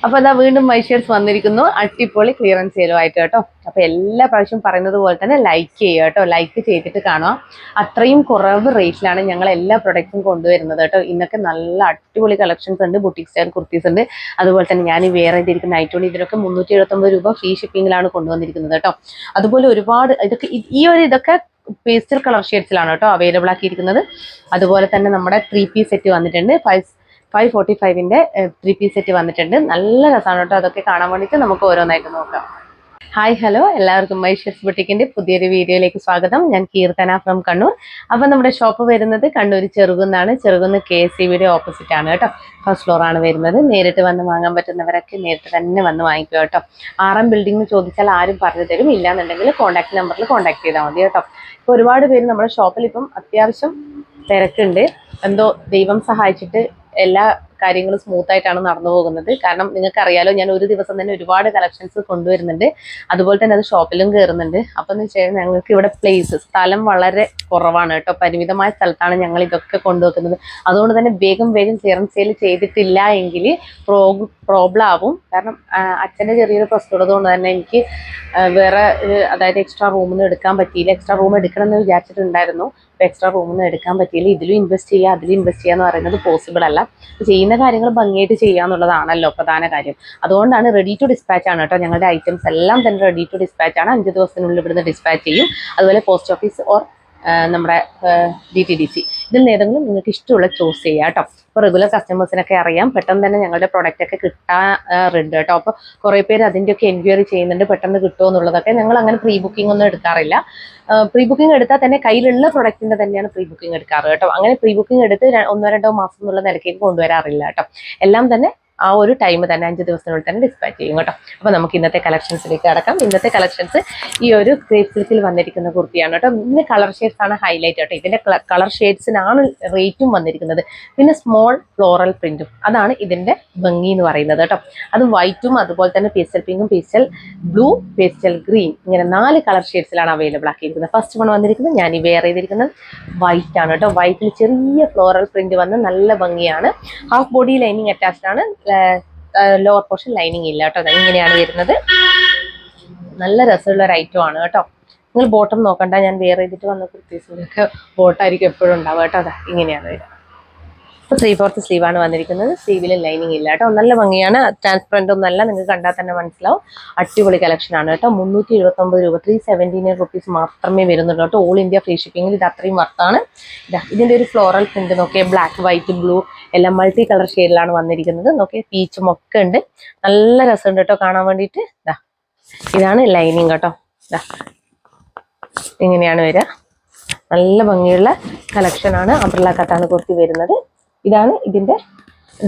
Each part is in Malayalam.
അപ്പൊ അതാ വീണ്ടും മൈഷേഴ്സ് വന്നിരിക്കുന്നു അടിപൊളി ക്ലിയറൻസ് സെയിലുമായിട്ട് കേട്ടോ. അപ്പൊ എല്ലാ പ്രാവശ്യം പറയുന്നത് പോലെ തന്നെ ലൈക്ക് ചെയ്യുക കേട്ടോ, ലൈക്ക് ചെയ്തിട്ട് കാണുക. അത്രയും കുറവ് റേറ്റിലാണ് ഞങ്ങൾ എല്ലാ പ്രൊഡക്റ്റും കൊണ്ടുവരുന്നത് കേട്ടോ. ഇന്നൊക്കെ നല്ല അടിപൊളി കളക്ഷൻസ് ഉണ്ട്, ബുട്ടിക് സ്റ്റൈൽ കുർത്തീസ് ഉണ്ട്. അതുപോലെ തന്നെ ഞാൻ ഈ വേറെ ചെയ്തിരിക്കുന്ന നൈറ്റ് ഇതിനൊക്കെ 379 രൂപ ഫ്രീ ഷിപ്പിങ്ങിലാണ് കൊണ്ടുവന്നിരിക്കുന്നത് കേട്ടോ. അതുപോലെ ഒരുപാട് ഇതൊക്കെ ഇതൊക്കെ പേസ്റ്റൽ കളർ ഷെയ്ഡ്സിലാണ് കേട്ടോ അവൈലബിൾ ആക്കിയിരിക്കുന്നത്. അതുപോലെ തന്നെ നമ്മുടെ 3 പീസ് സെറ്റ് വന്നിട്ടുണ്ട്. 545ന്റെ 3 പീസ് സെറ്റ് വന്നിട്ടുണ്ട്. നല്ല രസമാണ് കേട്ടോ. അതൊക്കെ കാണാൻ വേണ്ടിയിട്ട് നമുക്ക് ഓരോന്നായിട്ട് നോക്കാം. ഹായ് ഹലോ, എല്ലാവർക്കും മൈഷേഴ്സ് ബുട്ടിക്കിന്റെ പുതിയൊരു വീഡിയോയിലേക്ക് സ്വാഗതം. ഞാൻ കീർത്തന ഫ്രം കണ്ണൂർ. അപ്പം നമ്മുടെ ഷോപ്പ് വരുന്നത് കണ്ണൂർ ചെറുകുന്നാണ്. ചെറുകുന്ന് KSCBയുടെ ഓപ്പോസിറ്റ് ആണ് കേട്ടോ. ഫസ്റ്റ് ഫ്ലോർ ആണ് വരുന്നത്. നേരിട്ട് വന്ന് വാങ്ങാൻ പറ്റുന്നവരൊക്കെ നേരിട്ട് തന്നെ വന്ന് വാങ്ങിക്കുക കേട്ടോ. RM ബിൽഡിംഗ് ചോദിച്ചാൽ ആരും പറഞ്ഞു തരും. ഇല്ലാന്നുണ്ടെങ്കിൽ കോൺടാക്ട് നമ്പറിൽ കോൺടാക്ട് ചെയ്താൽ മതി കേട്ടോ. ഇപ്പോൾ ഒരുപാട് പേര് നമ്മുടെ ഷോപ്പിൽ ഇപ്പം അത്യാവശ്യം തിരക്കുണ്ട്. എന്തോ ദൈവം സഹായിച്ചിട്ട് എല്ലാ കാര്യങ്ങളും സ്മൂത്ത് ആയിട്ടാണ് നടന്നു പോകുന്നത്. കാരണം നിങ്ങൾക്കറിയാലോ, ഞാൻ ഒരു ദിവസം തന്നെ ഒരുപാട് കളക്ഷൻസ് കൊണ്ടുവരുന്നുണ്ട്. അതുപോലെ തന്നെ അത് ഷോപ്പിലും കയറുന്നുണ്ട്. അപ്പം എന്ന് വെച്ച് കഴിഞ്ഞാൽ ഞങ്ങൾക്ക് ഇവിടെ സ്ഥലം വളരെ കുറവാണ് കേട്ടോ. പരിമിതമായ സ്ഥലത്താണ് ഞങ്ങൾ ഇതൊക്കെ കൊണ്ടുവെക്കുന്നത്. അതുകൊണ്ട് തന്നെ വേഗം ക്ലിയറൻസ് സെയിൽ ചെയ്തിട്ടില്ല എങ്കിൽ പ്രോബ്ലം ആവും. കാരണം അച്ഛൻ്റെ ചെറിയൊരു പ്രശ്നം കൊണ്ട് തന്നെ എനിക്ക് വേറെ അതായത് എക്സ്ട്രാ റൂമൊന്നും എടുക്കാൻ പറ്റിയില്ല. എക്സ്ട്രാ റൂം എടുക്കണം എന്ന് വിചാരിച്ചിട്ടുണ്ടായിരുന്നു. അപ്പോൾ എക്സ്ട്രാ റൂമൊന്നും എടുക്കാൻ പറ്റിയില്ല. ഇതിലും ഇൻവെസ്റ്റ് ചെയ്യുക അതിലും ഇൻവെസ്റ്റ് ചെയ്യുക എന്ന് പറയുന്നത് പോസിബിൾ അല്ല. ചെയ്യുന്ന കാര്യങ്ങൾ ഭംഗിയായിട്ട് ചെയ്യുക എന്നുള്ളതാണല്ലോ പ്രധാന കാര്യം. അതുകൊണ്ടാണ് റെഡി ടു ഡിസ്പാച്ച് ആണ് കേട്ടോ. ഞങ്ങളുടെ ഐറ്റംസ് എല്ലാം തന്നെ റെഡി ടു ഡിസ്പാച്ച് ആണ്. 5 ദിവസത്തിനുള്ളിൽ ഇവിടുന്ന് ഡിസ്പാച്ച് ചെയ്യും. അതുപോലെ പോസ്റ്റ് ഓഫീസ് ഓർ നമ്മുടെ DTDC ഇതിൽ ഏതെങ്കിലും നിങ്ങൾക്ക് ഇഷ്ടമുള്ള ചൂസ് ചെയ്യുക കേട്ടോ. ഇപ്പോൾ റെഗുലർ കസ്റ്റമേഴ്സിനൊക്കെ അറിയാം, പെട്ടെന്ന് തന്നെ ഞങ്ങളുടെ പ്രൊഡക്റ്റ് ഒക്കെ കിട്ടാറുണ്ട് കേട്ടോ. അപ്പോൾ കുറേ പേര് അതിൻ്റെയൊക്കെ എൻക്വയറി ചെയ്യുന്നുണ്ട്, പെട്ടെന്ന് കിട്ടുമോ എന്നുള്ളതൊക്കെ. ഞങ്ങൾ അങ്ങനെ പ്രീ ബുക്കിംഗ് ഒന്നും എടുക്കാറില്ല. പ്രീ ബുക്കിംഗ് എടുത്താൽ തന്നെ കയ്യിലുള്ള പ്രൊഡക്റ്റിൻ്റെ തന്നെയാണ് പ്രീ ബുക്കിംഗ് എടുക്കാറ് കേട്ടോ. അങ്ങനെ പ്രീ ബുക്കിംഗ് എടുത്ത് 1-2 മാസം എന്നുള്ള നിലയ്ക്ക് കൊണ്ടുവരാറില്ല കേട്ടോ. എല്ലാം തന്നെ ആ ഒരു ടൈം തന്നെ 5 ദിവസത്തിനുള്ളിൽ തന്നെ ഡിസ്പാച്ച് ചെയ്യും കേട്ടോ. അപ്പോൾ നമുക്ക് ഇന്നത്തെ കളക്ഷൻസിലേക്ക് കടക്കാം. ഇന്നത്തെ കളക്ഷൻസ് ഈ ഒരു ക്രേപ്പ് സിൽക്കിൽ വന്നിരിക്കുന്ന കുർത്തിയാണ് കേട്ടോ. ഇതിന് കളർ ഷെയ്ഡ്സ് ആണ് ഹൈലൈറ്റ് കേട്ടോ. ഇതിന്റെ കളർ ഷെയ്ഡ്സിനാണ് റേറ്റും വന്നിരിക്കുന്നത്. പിന്നെ സ്മോൾ ഫ്ലോറൽ പ്രിന്റും, അതാണ് ഇതിന്റെ ഭംഗി എന്ന് പറയുന്നത് കേട്ടോ. അത് വൈറ്റും അതുപോലെ തന്നെ പേസ്റ്റൽ പിങ്കും, പേസ്റ്റൽ ബ്ലൂ, പേസ്റ്റൽ ഗ്രീൻ, ഇങ്ങനെ 4 കളർ ഷെയ്ഡ്സിലാണ് അവൈലബിൾ ആക്കിയിരിക്കുന്നത്. ഫസ്റ്റ് വൺ വന്നിരിക്കുന്നത് ഞാൻ ഈ വെയർ ചെയ്തിരിക്കുന്നത് വൈറ്റ് ആണ് കേട്ടോ. വൈറ്റിൽ ചെറിയ ഫ്ലോറൽ പ്രിന്റ് വന്ന് നല്ല ഭംഗിയാണ്. ഹാഫ് ബോഡി ലൈനിങ് അറ്റാച്ച്ഡ് ആണ്. ലോവർ പോർഷൻ ലൈനിങ് ഇല്ല കേട്ടോ. ഇങ്ങനെയാണ് വരുന്നത്. നല്ല രസമുള്ള ഒരു ഐറ്റം ആണ് കേട്ടോ. നിങ്ങൾ ബോട്ടം നോക്കണ്ട, ഞാൻ വെയർ ചെയ്തിട്ട് വന്ന കുർത്തീസിൻ്റെയൊക്കെ ബോട്ടായിരിക്കും എപ്പോഴും ഉണ്ടാവുക കേട്ടോ. അതാ ഇങ്ങനെയാണ് വരിക. ഇപ്പോൾ 3/4 സ്ലീവാണ് വന്നിരിക്കുന്നത്. സ്ലീവിൽ ലൈനിങ് ഇല്ല കേട്ടോ. നല്ല ഭംഗിയാണ്. ട്രാൻസ്പെറൻ്റ് ഒന്നല്ല, നിങ്ങൾക്ക് കണ്ടാൽ തന്നെ മനസ്സിലാവും. അടിപൊളി കളക്ഷൻ ആണ് കേട്ടോ. 379 രൂപ, 379 റുപ്പീസ് മാത്രമേ വരുന്നുള്ളൂ കേട്ടോ. ഓൾ ഇന്ത്യ ഫ്രീ ഷിപ്പിങ്ങിൽ ഇത് അത്രയും വർത്താണ്. ഇതിൻ്റെ ഒരു ഫ്ലോറൽ പ്രിന്റ് നോക്കിയാൽ ബ്ലാക്ക്, വൈറ്റ്, ബ്ലൂ എല്ലാം മൾട്ടി കളർ ഷെയ്ഡിലാണ് വന്നിരിക്കുന്നത്. നോക്കിയാൽ പീച്ചും ഒക്കെ ഉണ്ട്. നല്ല രസമുണ്ട് കേട്ടോ കാണാൻ വേണ്ടിയിട്ട്. ഇതാണ് ലൈനിങ് കേട്ടോ. ഇങ്ങനെയാണ് വരിക. നല്ല ഭംഗിയുള്ള കളക്ഷനാണ്. അംബ്രല്ല കട്ടാണ് കുർത്തി വരുന്നത്. ഇതാണ് ഇതിന്റെ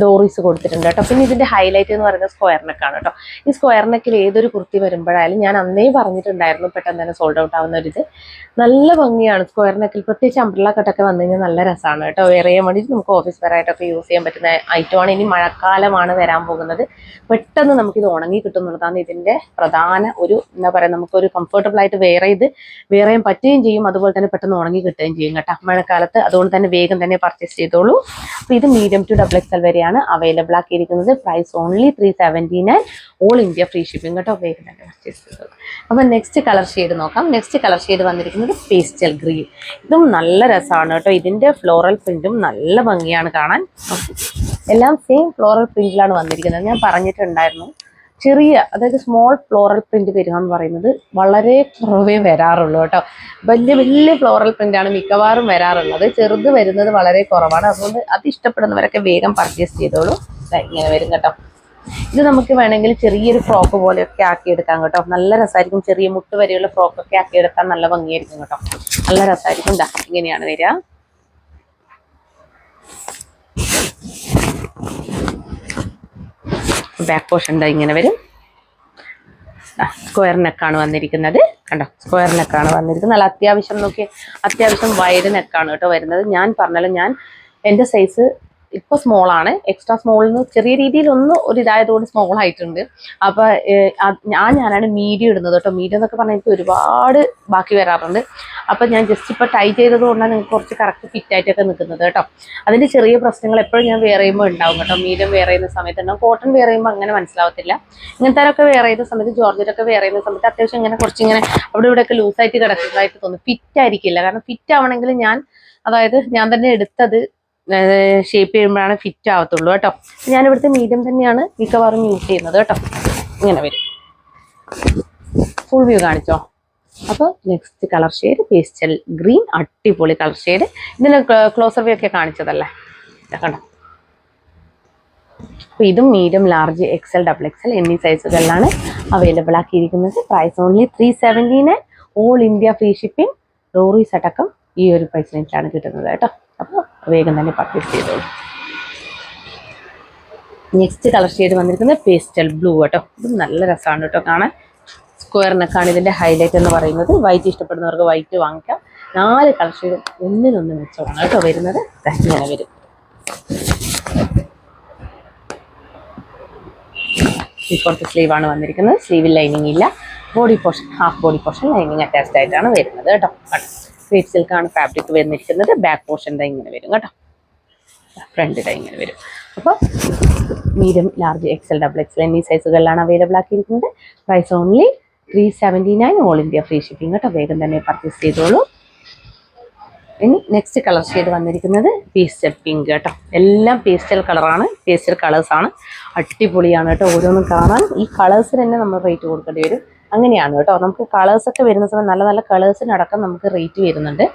ഡോറീസ് കൊടുത്തിട്ടുണ്ട് കേട്ടോ. പിന്നെ ഇതിന്റെ ഹൈലൈറ്റ് എന്ന് പറയുന്നത് സ്ക്വയർ നെക്കാണ് കേട്ടോ. ഈ സ്ക്വയർ നെക്കിൽ ഏതൊരു കുർത്തി വരുമ്പോഴായാലും ഞാൻ അന്നേ പറഞ്ഞിട്ടുണ്ടായിരുന്നു, പെട്ടെന്ന് തന്നെ സോൾഡ് ഔട്ട് ആവുന്ന ഒരു ഇത്. നല്ല ഭംഗിയാണ് സ്ക്വയർ നെക്കിൽ, പ്രത്യേകിച്ച് അംബ്രല്ല കട്ടൊക്കെ വന്നു കഴിഞ്ഞാൽ നല്ല രസമാണ് കേട്ടോ. വെയർ ചെയ്യാൻ വേണ്ടിയിട്ട് നമുക്ക് ഓഫീസ് വെയർ ആയിട്ടൊക്കെ യൂസ് ചെയ്യാൻ പറ്റുന്ന ഐറ്റമാണ്. ഇനി മഴക്കാലമാണ് വരാൻ പോകുന്നത്. പെട്ടെന്ന് നമുക്കിത് ഉണങ്ങി കിട്ടും എന്നുള്ളതാണ് ഇതിന്റെ പ്രധാന ഒരു എന്താ പറയുക, നമുക്കൊരു കംഫർട്ടബിൾ ആയിട്ട് വെയർ ചെയ്യാൻ പറ്റുകയും ചെയ്യും. അതുപോലെ തന്നെ പെട്ടെന്ന് ഉണങ്ങി കിട്ടുകയും ചെയ്യും കേട്ടോ മഴക്കാലത്ത്. അതുകൊണ്ട് തന്നെ വേഗം തന്നെ പർച്ചേസ് ചെയ്തോളൂ. അപ്പോൾ ഇത് മീഡിയം ടു XXL വരെയാണ് അവൈലബിൾ ആക്കിയിരിക്കുന്നത്. Price only 379, all India free shipping കേട്ടോ. വേഗം തന്നെ പർച്ചേസ് ചെയ്തോളൂ. അപ്പോൾ നെക്സ്റ്റ് കളർ ഷെയ്ഡ് നോക്കാം. നെക്സ്റ്റ് കളർ ഷെയ്ഡ് വന്നിരിക്കുന്നത് പേസ്റ്റൽ ഗ്രീൻ. ഇതും നല്ല രസമാണ് കേട്ടോ. ഇതിന്റെ ഫ്ലോറൽ പ്രിന്റും നല്ല ഭംഗിയാണ് കാണാൻ. എല്ലാം സെയിം ഫ്ലോറൽ പ്രിന്റിലാണ് വന്നിരിക്കുന്നത്. ഞാൻ പറഞ്ഞിട്ടുണ്ടായിരുന്നു, ചെറിയ അതായത് സ്മോൾ ഫ്ലോറൽ പ്രിന്റ് വരിക എന്ന് പറയുന്നത് വളരെ കുറവേ വരാറുള്ളൂ കേട്ടോ. വലിയ ഫ്ലോറൽ പ്രിന്റാണ് മിക്കവാറും വരാറുള്ളത്. ചെറുത് വരുന്നത് വളരെ കുറവാണ്. അതുകൊണ്ട് അത് ഇഷ്ടപ്പെടുന്നവരൊക്കെ വേഗം പർച്ചേസ് ചെയ്തോളൂ. ഇങ്ങനെ വരും കേട്ടോ. ഇത് നമുക്ക് വേണമെങ്കിൽ ചെറിയൊരു ഫ്രോക്ക് പോലെയൊക്കെ ആക്കിയെടുക്കാം കേട്ടോ. നല്ല രസമായിരിക്കും. ചെറിയ മുട്ട് വരെയുള്ള ഫ്രോക്കൊക്കെ ആക്കിയെടുക്കാൻ നല്ല ഭംഗിയായിരിക്കും കേട്ടോ. നല്ല രസമായിരിക്കും. ഇങ്ങനെയാണ് വരിക. ബാക്ക് പോർഷൻ ഇങ്ങനെ വരും. സ്ക്വയർ നെക്കാണ് വന്നിരിക്കുന്നത് കണ്ടോ. സ്ക്വയർ നെക്കാണ് വന്നിരിക്കുന്നത്. നല്ല അത്യാവശ്യം വൈഡ് നെക്കാണ് കേട്ടോ വരുന്നത്. ഞാൻ പറഞ്ഞാലും എൻ്റെ സൈസ് ഇപ്പോൾ സ്മോളാണ്, എക്സ്ട്രാ സ്മോളിൽ നിന്ന് ചെറിയ രീതിയിൽ ഒന്ന് ഒരു ഇതായതുകൊണ്ട് സ്മോൾ ആയിട്ടുണ്ട്. അപ്പോൾ ഞാനാണ് മീഡിയം ഇടുന്നത് കേട്ടോ. മീഡിയം എന്നൊക്കെ പറഞ്ഞാൽ എനിക്ക് ഒരുപാട് ബാക്കി വരാറുണ്ട്. അപ്പോൾ ഞാൻ ജസ്റ്റ് ഇപ്പോൾ ടൈ ചെയ്തത് കൊണ്ടാണ് നിങ്ങൾക്ക് കുറച്ച് കറക്റ്റ് ഫിറ്റായിട്ടൊക്കെ നിൽക്കുന്നത് കേട്ടോ. അതിൻ്റെ ചെറിയ പ്രശ്നങ്ങൾ എപ്പോഴും ഞാൻ വെയർ ചെയ്യുമ്പോൾ ഉണ്ടാവും കേട്ടോ. മീഡിയം വെയർ ചെയ്യുന്ന സമയത്ത് ഉണ്ടാവും. കോട്ടൺ വെയർ ചെയ്യുമ്പോൾ അങ്ങനെ മനസ്സിലാവത്തില്ല. ഇങ്ങനത്തെ വെയർ ചെയ്യുന്ന സമയത്ത്, ജോർജറ്റൊക്കെ വെയർ ചെയ്യുന്ന സമയത്ത് അത്യാവശ്യം ഇങ്ങനെ കുറച്ചിങ്ങനെ അവിടെ ഇവിടെയൊക്കെ ലൂസായിട്ട് കിടക്കുന്നതായിട്ട് തോന്നും. ഫിറ്റ് ആയിരിക്കില്ല. കാരണം ഫിറ്റ് ആവണമെങ്കിൽ ഞാൻ തന്നെ എടുത്തത് ഷേപ്പ് ചെയ്യുമ്പോഴാണ് ഫിറ്റ് ആവത്തുള്ളൂ കേട്ടോ. ഞാനിവിടുത്തെ മീഡിയം തന്നെയാണ് മിക്കവാറും യൂസ് ചെയ്യുന്നത് കേട്ടോ. ഇങ്ങനെ വരും. ഫുൾ വ്യൂ കാണിച്ചോ. അപ്പോൾ next colour shade pastel green, അടിപൊളി കളർ ഷെയ്ഡ്. ഇതിന് ക്ലോസർ വ്യൂ ഒക്കെ കാണിച്ചതല്ലേ, കണ്ടോ. അപ്പോൾ ഇതും medium, large, XL, double XL എന്നീ സൈസുകളിലാണ് അവൈലബിൾ ആക്കിയിരിക്കുന്നത്. Price only 379, all India free shipping, ഡോറീസ് അടക്കം ഈ ഒരു പ്രൈസ് റേഞ്ചിലാണ് കിട്ടുന്നത് കേട്ടോ. അപ്പോൾ വേഗം തന്നെ പർച്ചേസ് ചെയ്തോളൂ. നെക്സ്റ്റ് കളർ ഷെയ്ഡ് വന്നിരിക്കുന്നത് പേസ്റ്റൽ ബ്ലൂ കേട്ടോ. ഇത് നല്ല രസമാണ് കേട്ടോ കാണാൻ. സ്ക്വയർ നെക്കാണ് ഇതിൻ്റെ ഹൈലൈറ്റ് എന്ന് പറയുന്നത്. വൈറ്റ് ഇഷ്ടപ്പെടുന്നവർക്ക് വൈറ്റ് വാങ്ങിക്കാം. 4 കളർ ഷെയ്ഡും ഒന്നിനൊന്ന് മെച്ചമാണ് കേട്ടോ വരുന്നത്. ഇങ്ങനെ വരും. ഇപ്പോഴത്തെ സ്ലീവാണ് വന്നിരിക്കുന്നത്. സ്ലീവിൽ ലൈനിങ് ഇല്ല. Body portion, half body portion lining attached ആയിട്ടാണ് വരുന്നത് കേട്ടോ. ക്രേപ്പ് സിൽക്കാണ് ഫാബ്രിക് വന്നിരിക്കുന്നത്. ബാക്ക് പോർഷൻ ഇങ്ങനെ വരും കേട്ടോ. ഫ്രണ്ട് ഇങ്ങനെ വരും. അപ്പോൾ medium, large, XL, double XL എന്നീ സൈസുകളിലാണ് അവൈലബിൾ ആക്കിയിരിക്കുന്നത്. Price only 379, all India free shipping കേട്ടോ. വേഗം തന്നെ പർച്ചേസ് ചെയ്തോളൂ. ഇനി നെക്സ്റ്റ് കളർ ഷെയ്ഡ് വന്നിരിക്കുന്നത് പേസ്റ്റൽ പിങ്ക് കേട്ടോ. എല്ലാം പേസ്റ്റൽ കളറാണ്, പേസ്റ്റൽ കളേഴ്സാണ്. അടിപൊളിയാണ് കേട്ടോ. ഓരോന്നും കാണാൻ ഈ കളേഴ്സിന് തന്നെ നമ്മൾ റേറ്റ് കൊടുക്കേണ്ടി വരും. അങ്ങനെയാണ് കേട്ടോ. നമുക്ക് കളേഴ്സൊക്കെ വരുന്ന സമയം നല്ല നല്ല കളേഴ്സിനടക്കം നമുക്ക് റേറ്റ് വരുന്നുണ്ട്.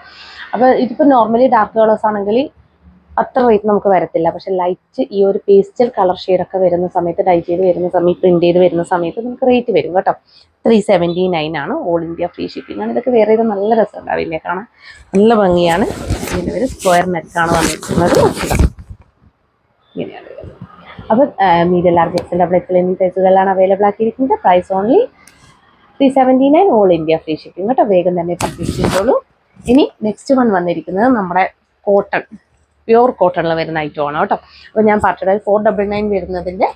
അപ്പോൾ ഇതിപ്പോൾ നോർമലി ഡാർക്ക് കളേഴ്സ് ആണെങ്കിൽ അത്ര റേറ്റ് നമുക്ക് വരത്തില്ല. പക്ഷെ ലൈറ്റ് ഈ ഒരു പേസ്റ്റൽ കളർ ഷെയ്ഡൊക്കെ വരുന്ന സമയത്ത്, ഡൈ ചെയ്ത് വരുന്ന സമയത്ത്, പ്രിന്റ് ചെയ്ത് വരുന്ന സമയത്ത് നമുക്ക് റേറ്റ് വരും കേട്ടോ. 379 ആണ്. ഓൾ ഇന്ത്യ ഫ്രീ ഷിപ്പിംഗ് ആണ്. ഇതൊക്കെ വേറെ നല്ല രസം ഉണ്ടാവില്ലേ കാണാൻ. നല്ല ഭംഗിയാണ്. ഇങ്ങനെ ഒരു സ്ക്വയർ നെക്കാണ് വന്നിരിക്കുന്നത്. ഇങ്ങനെയാണ് വരുന്നത്. അപ്പോൾ medium, large, XL, double XL എന്നീ സൈസുകളിലാണ് അവൈലബിൾ ആക്കിയിരിക്കുന്നത്. Price only 379, all India free shipping കേട്ടോ. വേഗം തന്നെ പർച്ചേസ് ചെയ്തോളൂ. ഇനി നെക്സ്റ്റ് വൺ വന്നിരിക്കുന്നത് നമ്മുടെ കോട്ടൺ, പ്യുവർ കോട്ടണിൽ വരുന്ന ഐറ്റമാണ് കേട്ടോ. അപ്പോൾ ഞാൻ പറഞ്ഞത് 499 വരുന്നതിൻ്റെ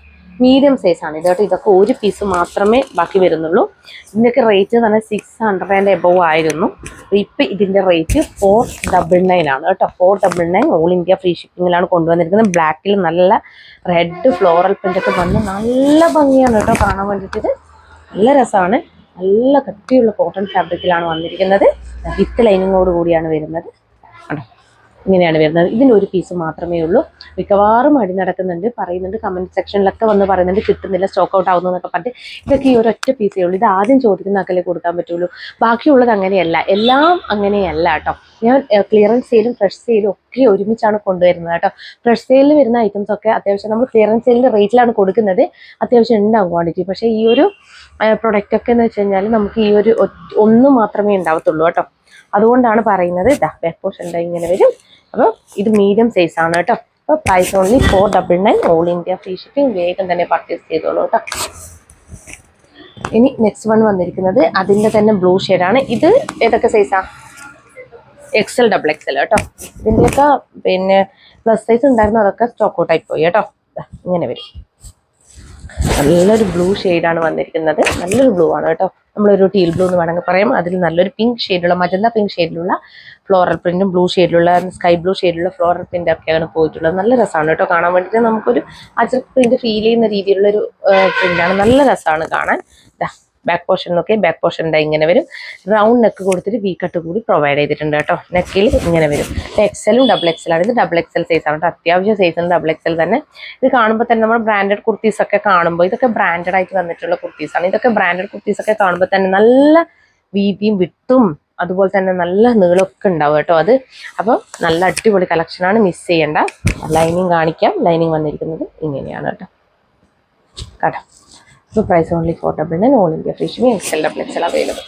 മീഡിയം സൈസാണ് ഇത് കേട്ടോ. ഇതൊക്കെ ഒരു പീസ് മാത്രമേ ബാക്കി വരുന്നുള്ളൂ. ഇതിൻ്റെയൊക്കെ റേറ്റ് തന്നെ 600 എബവ് ആയിരുന്നു. ഇപ്പം ഇതിൻ്റെ റേറ്റ് 499 ആണ് കേട്ടോ. 499 ഓൾ ഇന്ത്യ ഫ്രീ ഷിപ്പിങ്ങിലാണ് കൊണ്ടുവന്നിരിക്കുന്നത്. ബ്ലാക്കിൽ നല്ല റെഡ് ഫ്ലോറൽ പ്രിൻ്റൊക്കെ വന്ന് നല്ല ഭംഗിയാണ് കേട്ടോ കാണാൻ വേണ്ടിയിട്ട്. നല്ല രസമാണ്. നല്ല കട്ടിയുള്ള കോട്ടൺ ഫാബ്രിക്കിലാണ് വന്നിരിക്കുന്നത്. വിത്ത് ലൈനിങ്ങോട് കൂടിയാണ് വരുന്നത് കേട്ടോ. ഇങ്ങനെയാണ് വരുന്നത്. ഇതിൻ്റെ ഒരു പീസ് മാത്രമേ ഉള്ളൂ. മിക്കവാറും അടി നടക്കുന്നുണ്ട്, പറയുന്നുണ്ട്, കമൻറ്റ് സെക്ഷനിലൊക്കെ വന്ന് പറയുന്നുണ്ട് കിട്ടുന്നില്ല, സ്റ്റോക്ക് ഔട്ട് ആവുന്നു എന്നൊക്കെ പറഞ്ഞിട്ട്. ഇതൊക്കെ ഈ ഒരൊറ്റ പീസേ ഉള്ളൂ. ഇത് ആദ്യം ചോദിക്കുന്ന ആക്കല്ലേ കൊടുക്കാൻ പറ്റുള്ളൂ. ബാക്കിയുള്ളത് അങ്ങനെയല്ല, എല്ലാം അങ്ങനെയല്ല കേട്ടോ. ഞാൻ ക്ലിയറൻസ് സെയിലും ഫ്രഷ് സെയിലും ഒക്കെ ഒരുമിച്ചാണ് കൊണ്ടുവരുന്നത് കേട്ടോ. ഫ്രഷ് സെയിലിൽ വരുന്ന ഐറ്റംസ് ഒക്കെ അത്യാവശ്യം നമ്മൾ ക്ലിയറൻസ് സെയിലിൻ്റെ റേറ്റിലാണ് കൊടുക്കുന്നത്. അത്യാവശ്യം ഉണ്ടാകും ക്വാണ്ടിറ്റി. പക്ഷേ ഈ ഒരു പ്രൊഡക്റ്റ് ഒക്കെ എന്ന് വെച്ച് കഴിഞ്ഞാൽ നമുക്ക് ഈ ഒരു ഒന്ന് മാത്രമേ ഉണ്ടാവത്തുള്ളൂ കേട്ടോ. അതുകൊണ്ടാണ് പറയുന്നത്. ഇതാ ബാക്ക് പോർഷൻ ഇങ്ങനെ വരും. അപ്പോൾ ഇത് മീഡിയം സൈസ് ആണ് കേട്ടോ. അപ്പോൾ price only 499, all India free shipping. വേഗം തന്നെ പർച്ചേസ് ചെയ്തോളൂ കേട്ടോ. ഇനി നെക്സ്റ്റ് വൺ വന്നിരിക്കുന്നത് അതിൻ്റെ തന്നെ ബ്ലൂ ഷെയ്ഡാണ്. ഇത് ഏതൊക്കെ സൈസാണ്? എക്സൽ, ഡബിൾ എക്സൽ കേട്ടോ. ഇതിൻ്റെയൊക്കെ പിന്നെ പ്ലസ് സൈസ് ഉണ്ടായിരുന്നു, അതൊക്കെ സ്റ്റോക്ക് ഔട്ട് ആയി പോയി കേട്ടോ. ഇങ്ങനെ വരും. നല്ലൊരു ബ്ലൂ ഷെയ്ഡാണ് വന്നിരിക്കുന്നത്. നല്ലൊരു ബ്ലൂ ആണ് കേട്ടോ. നമ്മളൊരു ടീൽ ബ്ലൂ എന്ന് വേണമെങ്കിൽ പറയാം. അതിൽ നല്ലൊരു പിങ്ക് ഷെയ്ഡിലുള്ള, മജന്ത പിങ്ക് ഷെയ്ഡിലുള്ള ഫ്ലോറൽ പ്രിന്റും ബ്ലൂ ഷെയ്ഡിലുള്ള, സ്കൈ ബ്ലൂ ഷെയ്ഡിലുള്ള ഫ്ലോറൽ പ്രിന്റ് ഒക്കെയാണ് പോയിട്ടുള്ളത്. നല്ല രസമാണ് കേട്ടോ കാണാൻ വേണ്ടിയിട്ട്. നമുക്കൊരു അജർക്ക് പ്രിന്റ് ഫീൽ ചെയ്യുന്ന രീതിയിലുള്ളൊരു പ്രിന്റാണ്. നല്ല രസമാണ് കാണാൻ. ബാക്ക് പോർഷൻ നോക്കി, ബാക്ക് പോർഷൻ ഇങ്ങനെ വരും. റൗണ്ട് നെക്ക് കൊടുത്തിട്ട് വി കട്ട് കൂടി പ്രൊവൈഡ് ചെയ്തിട്ടുണ്ട് കേട്ടോ. നെക്കിൽ ഇങ്ങനെ വരും. എക്സലും ഡബിൾ എക്സലാണ്. ഇത് ഡബിൾ എക്സൽ സൈസ് ആണ് കേട്ടോ. അത്യാവശ്യം സൈസാണ് ഡബിൾ എക്സൽ തന്നെ. ഇത് കാണുമ്പോൾ തന്നെ നമ്മൾ ബ്രാൻഡഡ് കുർത്തീസ് ഒക്കെ കാണുമ്പോൾ, ഇതൊക്കെ ബ്രാൻഡഡ് ആയിട്ട് വന്നിട്ടുള്ള കുർത്തീസാണ്. ഇതൊക്കെ ബ്രാൻഡഡ് കുർത്തീസ് ഒക്കെ കാണുമ്പോൾ തന്നെ നല്ല വീതിയും വിട്ടും അതുപോലെ തന്നെ നല്ല നീളമൊക്കെ ഉണ്ടാവും കേട്ടോ. അത് അപ്പോൾ നല്ല അടിപൊളി കളക്ഷനാണ്, മിസ് ചെയ്യേണ്ട. ലൈനിങ് കാണിക്കാം. ലൈനിങ് വന്നിരിക്കുന്നത് ഇങ്ങനെയാണ് കേട്ടോ. കേട്ടോ. അപ്പോൾ price only 499, all India free shipping, XL, double XL available.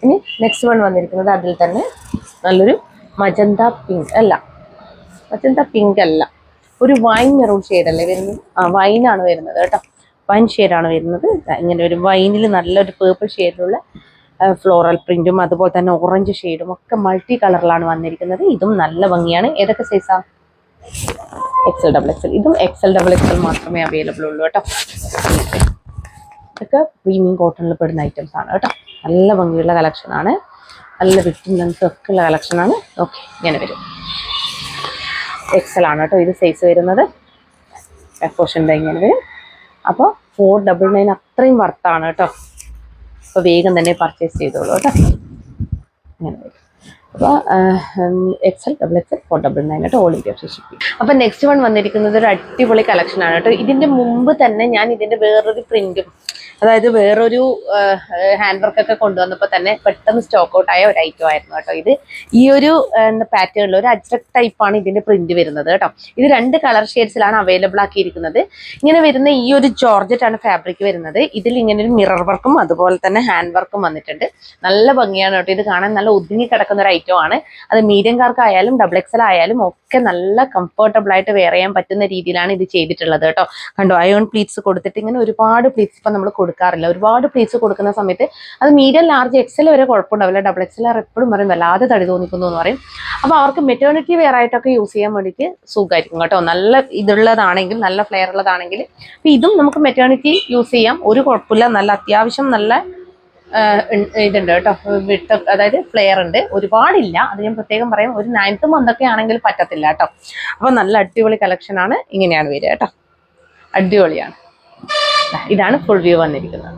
ഇനി നെക്സ്റ്റ് വൺ വന്നിരിക്കുന്നത് അതിൽ തന്നെ നല്ലൊരു മജന്ത പിങ്ക് അല്ല, മജന്ത പിങ്ക് അല്ല, ഒരു വൈൻ മെറൂൺ ഷെയ്ഡല്ലേ വരുന്നത്. വൈനാണ് വരുന്നത് കേട്ടോ. വൈൻ ഷെയ്ഡാണ് വരുന്നത്. ഇങ്ങനെ ഒരു വൈനിൽ നല്ലൊരു പേർപ്പിൾ ഷെയ്ഡിലുള്ള ഫ്ലോറൽ പ്രിന്റും അതുപോലെ തന്നെ ഓറഞ്ച് ഷെയ്ഡും ഒക്കെ മൾട്ടി കളറിലാണ് വന്നിരിക്കുന്നത്. ഇതും നല്ല ഭംഗിയാണ്. ഏതൊക്കെ സൈസാണ്? എക്സൽ ഡബിൾ എക്സൽ, ഇതും എക്സൽ ഡബിൾ എക്സൽ മാത്രമേ അവൈലബിൾ ഉള്ളൂ കേട്ടോ. ഇതൊക്കെ പ്രീമിയം കോട്ടണിൽ പെടുന്ന ഐറ്റംസ് ആണ് കേട്ടോ. നല്ല ഭംഗിയുള്ള കളക്ഷനാണ്, നല്ല വിത്തും ലെങ്ത്തും ഒക്കെ ഉള്ള കളക്ഷനാണ്. ഓക്കെ, ഇങ്ങനെ വരും. എക്സൽ ആണ് കേട്ടോ ഇത് സൈസ് വരുന്നത്. പോർഷൻ്റെ ഇങ്ങനെ വരും. അപ്പോൾ 499 അത്രയും വർത്താണ് കേട്ടോ. അപ്പോൾ വേഗം തന്നെ പർച്ചേസ് ചെയ്തോളൂ കേട്ടോ. ഇങ്ങനെ വരും. അപ്പോൾ എക്സൽ ഡബിൾ എക്സൽ 499 കേട്ടോ, ഓൾ ഇന്ത്യ ഫ്രീ ഷിപ്പിംഗ്. അപ്പോൾ നെക്സ്റ്റ് വൺ വന്നിരിക്കുന്നത് ഒരു അടിപൊളി കളക്ഷനാണ് കേട്ടോ. ഇതിൻ്റെ മുമ്പ് തന്നെ ഞാൻ ഇതിൻ്റെ വേറൊരു പ്രിൻറ്റും, അതായത് വേറൊരു ഹാൻഡ് വർക്കൊക്കെ കൊണ്ടുവന്നപ്പോൾ തന്നെ പെട്ടെന്ന് സ്റ്റോക്ക് ഔട്ട് ആയ ഒരു ഐറ്റം ആയിരുന്നു കേട്ടോ. ഇത് ഈ ഒരു പാറ്റേണിൽ ഒരു അജ്രക് ടൈപ്പാണ് ഇതിന്റെ പ്രിന്റ് വരുന്നത് കേട്ടോ. ഇത് 2 കളർ ഷെയ്ഡ്സിലാണ് അവൈലബിൾ ആക്കിയിരിക്കുന്നത്. ഇങ്ങനെ വരുന്ന ഈ ഒരു ജോർജറ്റ് ആണ് ഫാബ്രിക് വരുന്നത്. ഇതിൽ ഇങ്ങനെ ഒരു മിറർ വർക്കും അതുപോലെ തന്നെ ഹാൻഡ് വർക്കും വന്നിട്ടുണ്ട്. നല്ല ഭംഗിയാണ് കേട്ടോ. ഇത് കാണാൻ നല്ല ഒതുങ്ങി കിടക്കുന്ന ഒരു ഐറ്റം ആണ്. അത് മീഡിയംകാർക്കായാലും ഡബിൾ എക്സൽ ആയാലും ഒക്കെ നല്ല കംഫർട്ടബിൾ ആയിട്ട് വെയർ ചെയ്യാൻ പറ്റുന്ന രീതിയിലാണ് ഇത് ചെയ്തിട്ടുള്ളത് കേട്ടോ. കണ്ടോ, അയോൺ പ്ലീറ്റ്സ് കൊടുത്തിട്ട് ഇങ്ങനെ ഒരുപാട് പ്ലീറ്റ്സ് ഇപ്പം നമ്മൾ കൊടുക്കാറില്ല. ഒരുപാട് പ്ലീറ്റ്സ് കൊടുക്കുന്ന സമയത്ത് അത് മീഡിയം ലാർജ് എക്സൽ വരെ കുഴപ്പമുണ്ടാവില്ല. ഡബിൾ എക്സൽ എപ്പോഴും പറയും വല്ലാതെ തടി തോന്നിക്കുന്നു എന്ന് പറയും. അപ്പോൾ അവർക്ക് മെറ്റേണിറ്റി വെയർ ആയിട്ടൊക്കെ യൂസ് ചെയ്യാൻ വേണ്ടിയിട്ട് സുഖമായിരിക്കും കേട്ടോ. നല്ല ഇതുള്ളതാണെങ്കിൽ, നല്ല ഫ്ലെയർ ഉള്ളതാണെങ്കിൽ. അപ്പോൾ ഇതും നമുക്ക് മെറ്റേണിറ്റി യൂസ് ചെയ്യാം, ഒരു കുഴപ്പമില്ല. നല്ല അത്യാവശ്യം നല്ല ഇതുണ്ട് കേട്ടോ, വിട്ട് അതായത് ഫ്ലെയർ ഉണ്ട്, ഒരുപാടില്ല. അത് ഞാൻ പ്രത്യേകം പറയാം. ഒരു 9th month ഒക്കെ ആണെങ്കിൽ പറ്റത്തില്ല കേട്ടോ. അപ്പോൾ നല്ല അടിപൊളി കളക്ഷനാണ്. ഇങ്ങനെയാണ് വരിക കേട്ടോ, അടിപൊളിയാണ്. ഇതാണ് ഫുൾ വ്യൂ വന്നിരിക്കുന്നത്.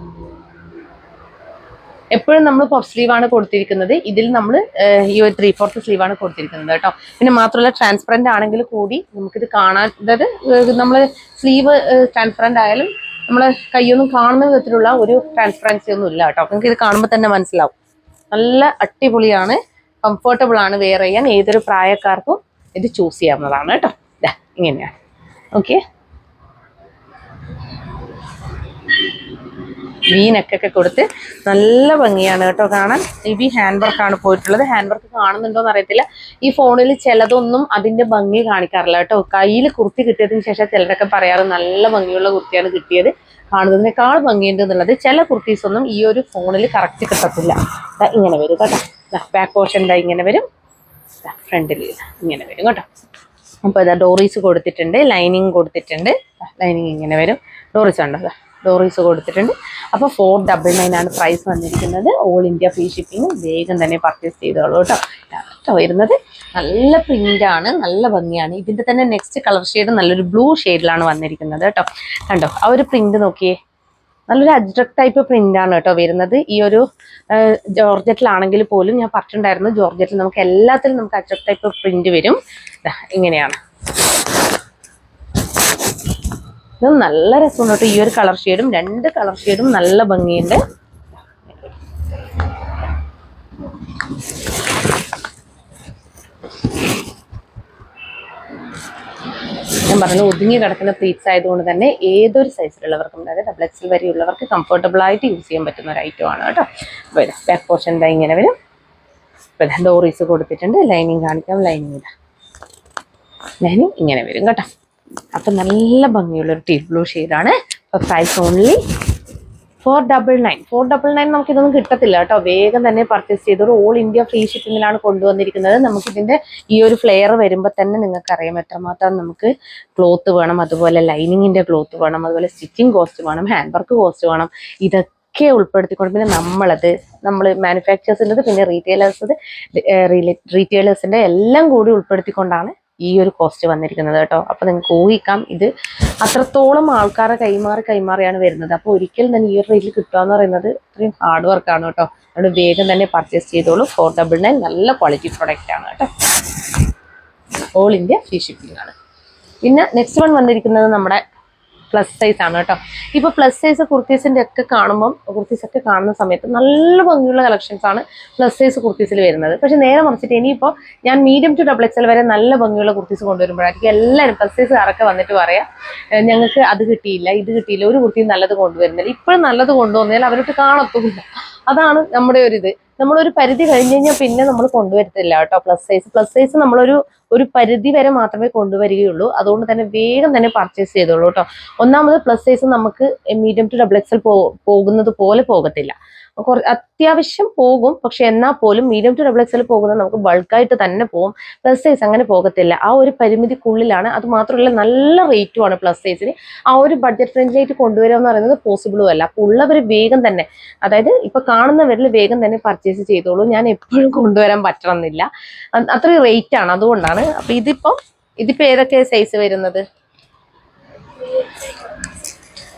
എപ്പോഴും നമ്മൾ പഫ് സ്ലീവാണ് കൊടുത്തിരിക്കുന്നത്. ഇതിൽ നമ്മൾ ഈ ഒരു 3/4 സ്ലീവാണ് കൊടുത്തിരിക്കുന്നത് കേട്ടോ. പിന്നെ മാത്രമല്ല ട്രാൻസ്പെറൻറ്റ് ആണെങ്കിൽ കൂടി നമുക്കിത് കാണാൻ, അതായത് നമ്മൾ സ്ലീവ് ട്രാൻസ്പെറൻറ്റ് ആയാലും നമ്മളെ കൈയൊന്നും കാണുന്ന വിധത്തിലുള്ള ഒരു ട്രാൻസ്പെറൻസി ഒന്നും ഇല്ല കേട്ടോ. നിങ്ങൾക്ക് ഇത് കാണുമ്പോൾ തന്നെ മനസ്സിലാവും. നല്ല അടിപൊളിയാണ്, കംഫർട്ടബിൾ ആണ് വെയർ ചെയ്യാൻ. ഏതൊരു പ്രായക്കാർക്കും ഇത് ചൂസ് ചെയ്യാവുന്നതാണ് കേട്ടോ. ഇങ്ങനെയാണ്. ഓക്കെ, വീനൊക്കെ കൊടുത്ത് നല്ല ഭംഗിയാണ് കേട്ടോ കാണാൻ. ഈ ഹാൻഡ് വർക്കാണ് പോയിട്ടുള്ളത്. ഹാൻഡ് വർക്ക് കാണുന്നുണ്ടോന്ന് അറിയത്തില്ല. ഈ ഫോണിൽ ചിലതൊന്നും അതിന്റെ ഭംഗി കാണിക്കാറില്ല കേട്ടോ. കയ്യിൽ കുർത്തി കിട്ടിയതിന് ശേഷം ചിലരൊക്കെ പറയാറ് നല്ല ഭംഗിയുള്ള കുർത്തിയാണ് കിട്ടിയത്, കാണുന്നതിനേക്കാൾ ഭംഗിയുണ്ട് എന്നുള്ളത്. ചില കുർത്തീസ് ഒന്നും ഈ ഒരു ഫോണിൽ കറക്റ്റ് കിട്ടത്തില്ല. ഇങ്ങനെ വരും കേട്ടോ. ബാക്ക് പോർഷൻ ഇങ്ങനെ വരും, ഫ്രണ്ടിൽ ഇങ്ങനെ വരും കേട്ടോ. അപ്പോൾ ഇതാ ഡോറീസ് കൊടുത്തിട്ടുണ്ട്, ലൈനിങ് കൊടുത്തിട്ടുണ്ട്. ലൈനിങ് ഇങ്ങനെ വരും. ഡോറീസ് ഉണ്ടോ, ഡോറീസ് കൊടുത്തിട്ടുണ്ട്. അപ്പോൾ 499 ആണ് പ്രൈസ് വന്നിരിക്കുന്നത്. All India free shipping. വേഗം തന്നെ പർച്ചേസ് ചെയ്തോളൂ കേട്ടോ. വരുന്നത് നല്ല പ്രിന്റാണ്, നല്ല ഭംഗിയാണ്. ഇതിന്റെ തന്നെ നെക്സ്റ്റ് കളർ ഷെയ്ഡ് നല്ലൊരു ബ്ലൂ ഷെയ്ഡിലാണ് വന്നിരിക്കുന്നത് കേട്ടോ. കണ്ടോ ആ ഒരു പ്രിന്റ് നോക്കിയേ, നല്ലൊരു അജ്രക് ടൈപ്പ് പ്രിന്റാണ് കേട്ടോ വരുന്നത്. ഈ ഒരു ജോർജറ്റിലാണെങ്കിൽ പോലും ഞാൻ പറഞ്ഞിട്ടുണ്ടായിരുന്നു, ജോർജറ്റിൽ നമുക്ക് എല്ലാത്തിലും നമുക്ക് അജ്രക് ടൈപ്പ് പ്രിന്റ് വരും. ഇങ്ങനെയാണ്. ഇത് നല്ല രസമുണ്ട് കേട്ടോ. ഈ ഒരു കളർ ഷെയ്ഡും 2 കളർ ഷെയ്ഡും നല്ല ഭംഗിയുണ്ട്. ഞാൻ പറഞ്ഞു ഒതുങ്ങി കിടക്കുന്ന പ്ലീറ്റ്സ് ആയതുകൊണ്ട് തന്നെ ഏതൊരു സൈസിലുള്ളവർക്കും, അതായത് ഡബിൾ എക്സൽ വരെയുള്ളവർക്ക് കംഫർട്ടബിൾ ആയിട്ട് യൂസ് ചെയ്യാൻ പറ്റുന്ന ഒരു ഐറ്റം ആണ് കേട്ടോ. അപ്പോൾ ഇതാ ബാക്ക് പോർഷൻ ഇതാ ഇങ്ങനെ വരും. അപ്പോൾ ഇതാ ഡോറീസ് കൊടുത്തിട്ടുണ്ട്. ലൈനിങ് കാണിക്കാം. ലൈനിങ് ഇങ്ങനെ വരും കേട്ടോ. അപ്പം നല്ല ഭംഗിയുള്ള ഒരു ടീ ബ്ലൂ ഷെയ്ഡാണ്. അപ്പോൾ പ്രൈസ് ഓൺലി 499. 499 നമുക്കിതൊന്നും കിട്ടത്തില്ല കേട്ടോ. വേഗം തന്നെ പർച്ചേസ് ചെയ്തോളൂ. ഓൾ ഇന്ത്യ ഫ്രീ ഷിപ്പിങ്ങിലാണ് കൊണ്ടുവന്നിരിക്കുന്നത്. നമുക്കിതിൻ്റെ ഈ ഒരു ഫ്ലെയർ വരുമ്പോൾ തന്നെ നിങ്ങൾക്കറിയാം എത്രമാത്രം നമുക്ക് ക്ലോത്ത് വേണം, അതുപോലെ ലൈനിങ്ങിൻ്റെ ക്ലോത്ത് വേണം, അതുപോലെ സ്റ്റിച്ചിങ് കോസ്റ്റ് വേണം, ഹാൻഡ് വർക്ക് കോസ്റ്റ് വേണം. ഇതൊക്കെ ഉൾപ്പെടുത്തിക്കൊണ്ട് പിന്നെ നമ്മൾ മാനുഫാക്ചേഴ്സിൻ്റെ പിന്നെ റീറ്റെയിലേഴ്സിൻ്റെ എല്ലാം കൂടി ഉൾപ്പെടുത്തിക്കൊണ്ടാണ് ഈ ഒരു കോസ്റ്റ് വന്നിരിക്കുന്നത് കേട്ടോ. അപ്പോൾ നിങ്ങൾക്ക് ഊഹിക്കാം ഇത് അത്രത്തോളം ആൾക്കാരെ കൈമാറിയാണ് വരുന്നത്. അപ്പോൾ ഒരിക്കലും തന്നെ ഈ ഒരു റേറ്റിൽ കിട്ടുക എന്ന് പറയുന്നത് അത്രയും ഹാർഡ് വർക്കാണ് കേട്ടോ. അതുകൊണ്ട് വേഗം തന്നെ പർച്ചേസ് ചെയ്തോളൂ. 499 നല്ല ക്വാളിറ്റി പ്രൊഡക്റ്റ് ആണ് കേട്ടോ. ഓൾ ഇന്ത്യ ഫ്രീ ഷിപ്പിംഗ് ആണ്. പിന്നെ നെക്സ്റ്റ് വൺ വന്നിരിക്കുന്നത് നമ്മുടെ പ്ലസ് സൈസ് ആണ് കേട്ടോ. ഇപ്പോൾ പ്ലസ് സൈസ് കുർത്തീസിൻ്റെ ഒക്കെ കാണുമ്പം, കുർത്തീസൊക്കെ കാണുന്ന സമയത്ത് നല്ല ഭംഗിയുള്ള കളക്ഷൻസ് ആണ് പ്ലസ് സൈസ് കുർത്തീസിൽ വരുന്നത്. പക്ഷെ നേരെ മറിച്ചിട്ട് ഇനിയിപ്പോൾ ഞാൻ മീഡിയം ടു ഡബിൾ എക്സൽ വരെ നല്ല ഭംഗിയുള്ള കുർത്തീസ് കൊണ്ടുവരുമ്പോഴായിരിക്കും എല്ലാവരും പ്ലസ് സൈസുകാരൊക്കെ വന്നിട്ട് പറയാം ഞങ്ങൾക്ക് അത് കിട്ടിയില്ല, ഇത് കിട്ടിയില്ല, ഒരു കുർത്തിയും നല്ലത് കൊണ്ടുവരുന്നില്ല. ഇപ്പോഴും നല്ലത് കൊണ്ടുവന്നാൽ അവർക്ക് കാണത്തുമില്ല. അതാണ് നമ്മുടെ ഒരു ഇത്. നമ്മളൊരു പരിധി കഴിഞ്ഞ് കഴിഞ്ഞാൽ പിന്നെ നമ്മൾ കൊണ്ടുവരത്തില്ല കേട്ടോ. പ്ലസ് സൈസ് നമ്മളൊരു ഒരു പരിധി വരെ മാത്രമേ കൊണ്ടുവരികയുള്ളൂ. അതുകൊണ്ട് തന്നെ വേഗം തന്നെ പർച്ചേസ് ചെയ്തോളൂ കേട്ടോ. ഒന്നാമത് പ്ലസ് സൈസ് നമുക്ക് മീഡിയം ടു ഡബിൾ എക്സൽ പോകുന്നത് പോലെ പോകത്തില്ല. അത്യാവശ്യം പോകും, പക്ഷെ എന്നാൽ പോലും മീഡിയം ടു ഡബിൾ എക്സൽ പോകുന്നത് നമുക്ക് ബൾക്കായിട്ട് തന്നെ പോകും. പ്ലസ് സൈസ് അങ്ങനെ പോകത്തില്ല. ആ ഒരു പരിമിതിക്കുള്ളിലാണ്. അത് മാത്രമല്ല നല്ല റേറ്റുമാണ് പ്ലസ് സൈസിന്. ആ ഒരു ബഡ്ജറ്റ് ഫ്രണ്ട്ലിയായിട്ട് കൊണ്ടുവരിക എന്ന് പറയുന്നത് പോസിബിളും അല്ല. അപ്പോൾ ഉള്ളവർ വേഗം തന്നെ, അതായത് ഇപ്പൊ കാണുന്നവരിൽ വേഗം തന്നെ പർച്ചേസ് ചെയ്തോളൂ. ഞാൻ എപ്പോഴും കൊണ്ടുവരാൻ പറ്റണമെന്നില്ല, അത്രയും റേറ്റ് ആണ്, അതുകൊണ്ടാണ്. അപ്പൊ ഇതിപ്പോ ഏതൊക്കെ സൈസ് വരുന്നത്?